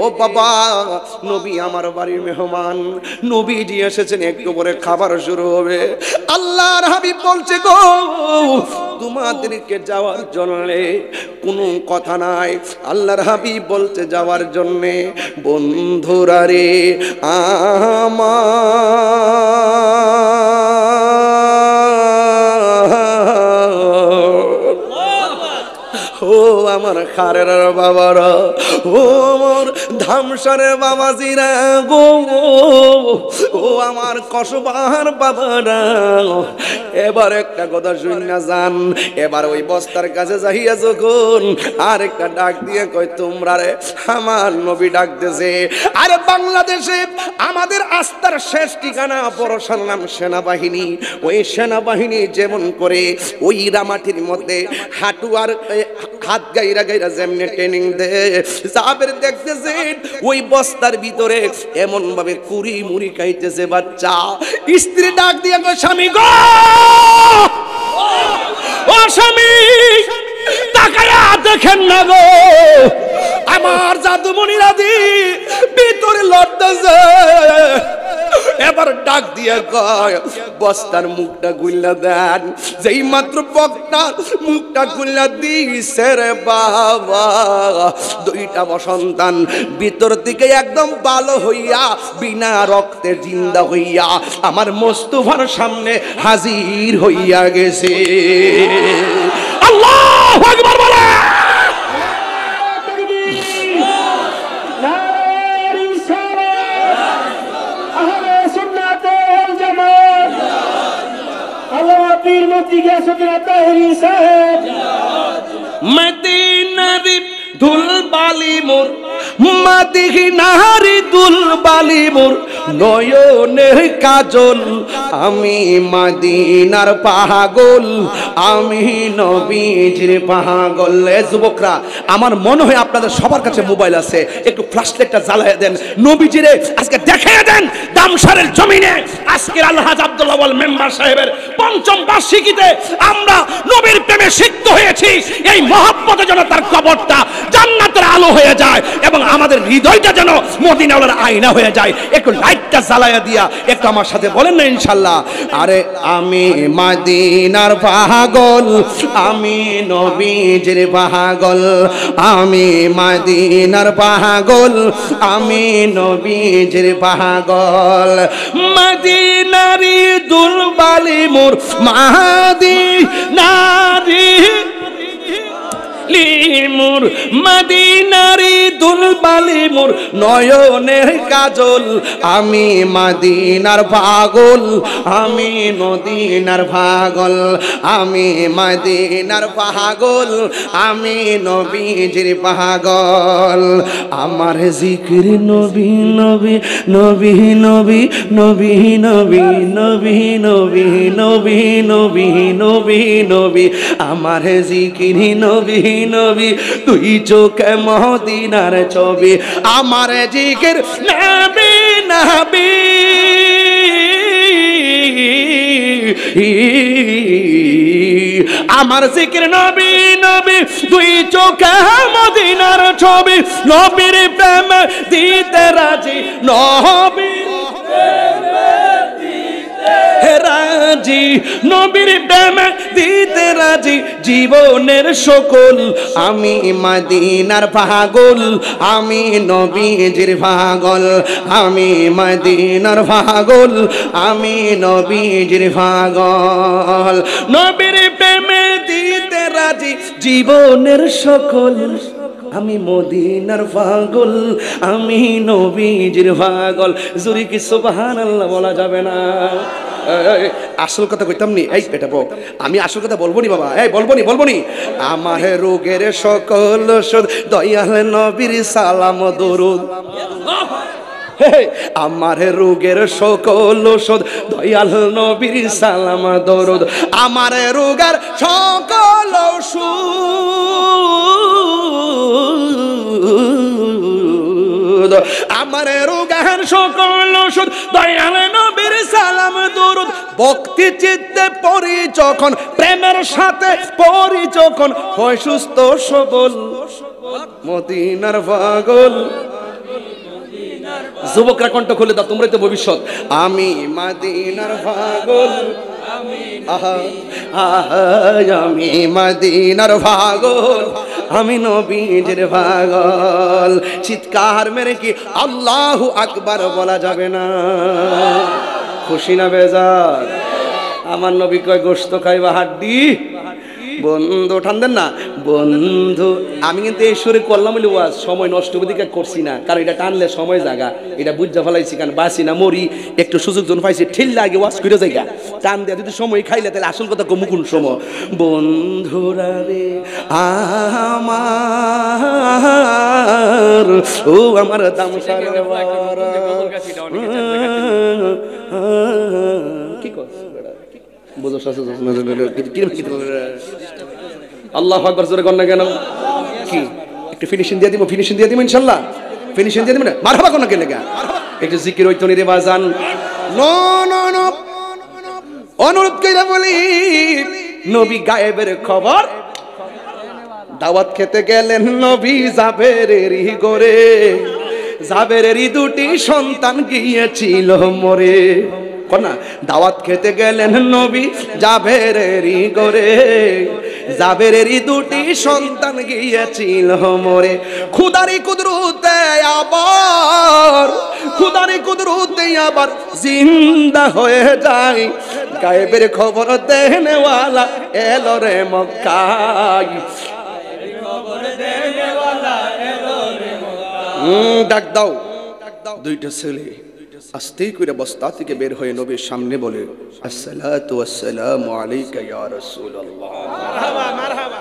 ও বাবা, নবী আমার বাড়ির মেহমান, নবীজি এসেছেন, একটু পরে খাবার শুরু হবে। আল্লাহর হাবিব বলছে, গো তোমাদেরকে যাওয়ার জন্য কোনো কথা নাই। আল্লাহর হাবিব বলছে যাওয়ার জন্য, বন্ধুরা রে ও আমার খারের বাবারা, ও আমার ধামসারের বাবাজিরা গো, ও আমার কসবার বাবারা, এবার একটা কথা শুনে যান। এবার ওই বস্তার কাছে যাইয়া যখন আর একটা ডাক দিয়ে কয়, তোমরা রে আমার নবী ডাকতেছে। আরে বাংলাদেশে আমাদের আস্থার শেষ ঠিকানা পরশার নাম সেনাবাহিনী। ওই সেনাবাহিনী যেমন করে ওই রামাটির মধ্যে হাঁটু আর হাত গাইরা গাইরা যেমনি ট্রেনিং দেয়, সাহাবের দেখতেছেন ওই বস্তার ভিতরে এমন ভাবে কুড়ি মুড়ি খাইতেছে বাচ্চা। স্ত্রী ডাক দিয়ে কয়, স্বামী গো, ও স্বামী, তাকায়া দেখেন না গো, আমার জাদুমণিরা দি ভিতরে লড়তেছে। এবার ডাক দিয়া কয়, বস্তার মুখটা খুললা দেন। যেই মাত্র বক্তার মুখটা খুললা দিছে রে বাবা, দুইটা সন্তান ভিতর থেকে একদম ভালো হইয়া বিনা রক্তে জিন্দা হইয়া আমার মোস্তফার সামনে হাজির হইয়া গেছে। আল্লাহু আকবার বলে। মদিনারি দুলবালি মোর, মদিনারি দুলবালি মোর, নয়নের কাজল, আমি মদিনার পাগল, আমি নবীজির পাগল। যুবকরা, আমার মনে হয় আপনাদের সবার কাছে মোবাইল আছে, একটু ফ্ল্যাশলাইটটা জ্বালায় দেন, নবীজিরে আজকে দেখিয়ে দেন দামসারের জমিনে। আজকের আলহাজ আব্দুল আউয়াল মেম্বার সাহেবের ৫ম বার্ষিকীতে আমরা নবীর প্রেমে সিক্ত হয়েছি। এই মহব্বতে যেন তার কবরটা জান্নাতের আলো হয়ে যায় এবং আমাদের হৃদয়টা যেন মদিনাওয়ালার আয়না হয়ে যায়। একটু লাইটটা জ্বালায়া দিয়া একটু আমার সাথে বলেন না ইনশাআল্লাহ। আরে আমি মদিনার পাগল, আমি নবীজির পাগল, আমি মদিনার পাগল, আমি নবীজির পাগল। মদিনারি দুলবালি মোর, মদিনারি মোর, মদিনারি দুলবালি মোর, নয়নের কাজল, আমি মদিনার পাগল, আমি মদিনার পাগল, আমি মদিনার পাগল, আমি নবীজির পাগল। আমার জিকির নবী নবী নবী নবী নবী নবী নবী নবী নবী নবী নবী নবী, আমার জিকির নবী নবী, তুই চোখে মদিনার ছবি, আমার জিকির নবী নবী, আমার জিকির নবী নবী, তুই চোখে মদিনার ছবি, নবীর প্রেম দিতে রাজি, নবীর রাজি, নবীর প্রেম দিতে রাজি, জীবনের সকল, আমি মদিনার পাগল, আমি নবীজির পাগল, আমি মদিনার পাগল, আমি নবীজির পাগল। নবীর প্রেম দিতে রাজি, জীবনের সকল, আমি মদিনার পাগল, আমি নবীজির পাগল। জোরে কি সুবহানাল্লাহ বলা যাবে না? আসল কথা কইতাম নি, এই এটা বল, আমি আসল কথা বলবো নি বাবা, এই বলবো নি। আমার রোগের সকল ওষুধ দয়াল নবীর সালাম দরুদ, আমার রোগের সকল ওষুধ দয়াল নবীর সালাম দরুদ, আমার রোগের সকল ওষুধ আমার রোগার সকল ওষুধ দয়াল নবীর সালাম দুরুদ ভক্তি চিত্তে পড়ি যখন প্রেমের সাথে পড়ি যখন হয় সুস্থ সবল মদিনার পাগল। যুবকরা কণ্ঠ খুলে দাও, তোমরাই তো ভবিষ্যৎ। আমি মদিনার পাগল, আমি মদিনার পাগল, আমি নবীর পাগল। চিৎকার মেরে কি আল্লাহু আকবার বলা যাবে না? খুশি না বেজার? আমার নবী কয় গোশত খাইবা হাড্ডি বন্ধু, ঠান্দেন না বন্ধু। আমি কিন্তু এই সুরে করলাম বলে ওয়াজ, সময় নষ্ট দিকে করছি না, কারণ এটা টানলে সময় জায়গা, এটা বুঝা ফেলাইছি, কারণ বাসি না মরি, একটু সুযোগ জন পাইছি ঠিক লাগে ওয়াজ করে জায়গা টান দেয়া। যদি সময় খাইলে তাহলে আসল কথা কমুকুন সময়। বন্ধুরা রে আমার, ও আমার দাম কি কর আল্লাহু আকবার জোরে কর না কেন? কি একটু ফিনিশিং দিয়ে দিব, ফিনিশিং দিয়ে দিব ইনশাআল্লাহ, ফিনিশিং দিয়ে দিব না? মারহাবা কোন কেন লাগা? একটু জিকির হইতো নি রে বাজান। নো নো নো, অনুরোধ কইরা বলি, নবী গায়েবের খবর দাওয়াত খেতে গেলেন নবী জাবেরেরই ঘরে। জাবেরেরই দুটি সন্তান গিয়েছিল মরে। না দাওয়াত খেতে গেলেন নবী জাবেরেরই ঘরে। জাবেরেরই দুটি সন্তান গিয়েছিল মরে। খুদারি কুদরতে আবার, খুদারি কুদরতে আবার জিন্দা হয়ে যায়। গায়েবের খবর দেনেওয়ালা এলো রে মক্কায়। ডাক দাও। দুইটা ছেলে আস্তে করে বস্তা থেকে বের হয়ে নবীর সামনে বলে, আসসালাতু ওয়াসসালামু আলাইকা ইয়া রাসূলুল্লাহ। মারহাবা মারহাবা।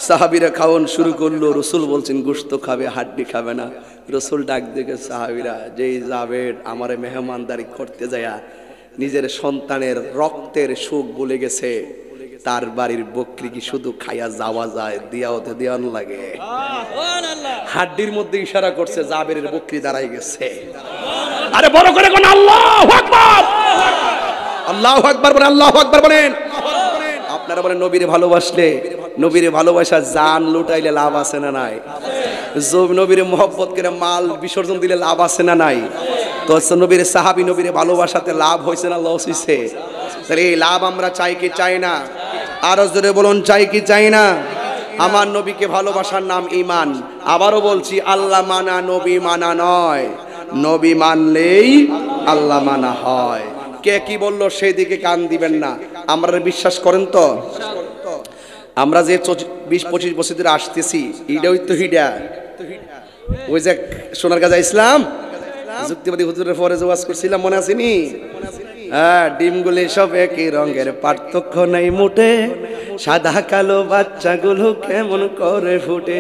সাহাবীরা খাওয়ান শুরু করলো। রাসূল বলছেন গোশত খাবে, হাড্ডি খাবে না। রাসূল ডাক দেখে সাহাবীরা, যেই জাবের আমারে মেহমানদারি করতে যায়া নিজের সন্তানের রক্তের সুখ ভুলে গেছে, তার বাড়ির বকরি কি শুধু খাইয়া যাওয়া যায়? দিয়া হতে দেওয়ান লাগে। হাড্ডির মধ্যে ইশারা করছে জাবেরের বকরি দাঁড়াই গেছে। আরে বড় করে কোন আল্লাহু আকবার, আল্লাহু আকবার বলেন, আল্লাহু আকবার বলেন। আপনারা বলেন নবীরে ভালোবাসলে, নবীরে ভালোবাসা জান লুটাইলে লাভ আছে না নাই? নবীরে মহব্বত করে মাল বিসর্জন দিলে লাভ আছে না নাই? তো নবীরে সাহাবী নবীরে ভালোবাসাতে লাভ হয়েছে না লস হয়েছে? তাহলে এই লাভ আমরা চাই কি চাই না? আরো জোরে বলুন, চাই কি চাই না? আমার নবীকে ভালোবাসার নাম ঈমান। আবারও বলছি, আল্লাহ মানা নবী মানা নয়, নবী মানলেই আল্লাহ মানা হয়। কে কি বললো সেই দিকে কান দিবেন না। আমরা বিশ্বাস করেন তো? আমরা যে 20-25 বছর ধরে আসতেছি, এইটাই তো হিডা ওই যে সোনারগাঁও ইসলাম যুক্তিবাদী হুজুরের পরে যে ওয়াজ করছিলাম, মনে আছে নি? হ্যাঁ, ডিমগুলি সব একই রঙের, পার্থক্য নেই মোটে, সাদা কালো বাচ্চাগুলো কেমন করে ফুটে।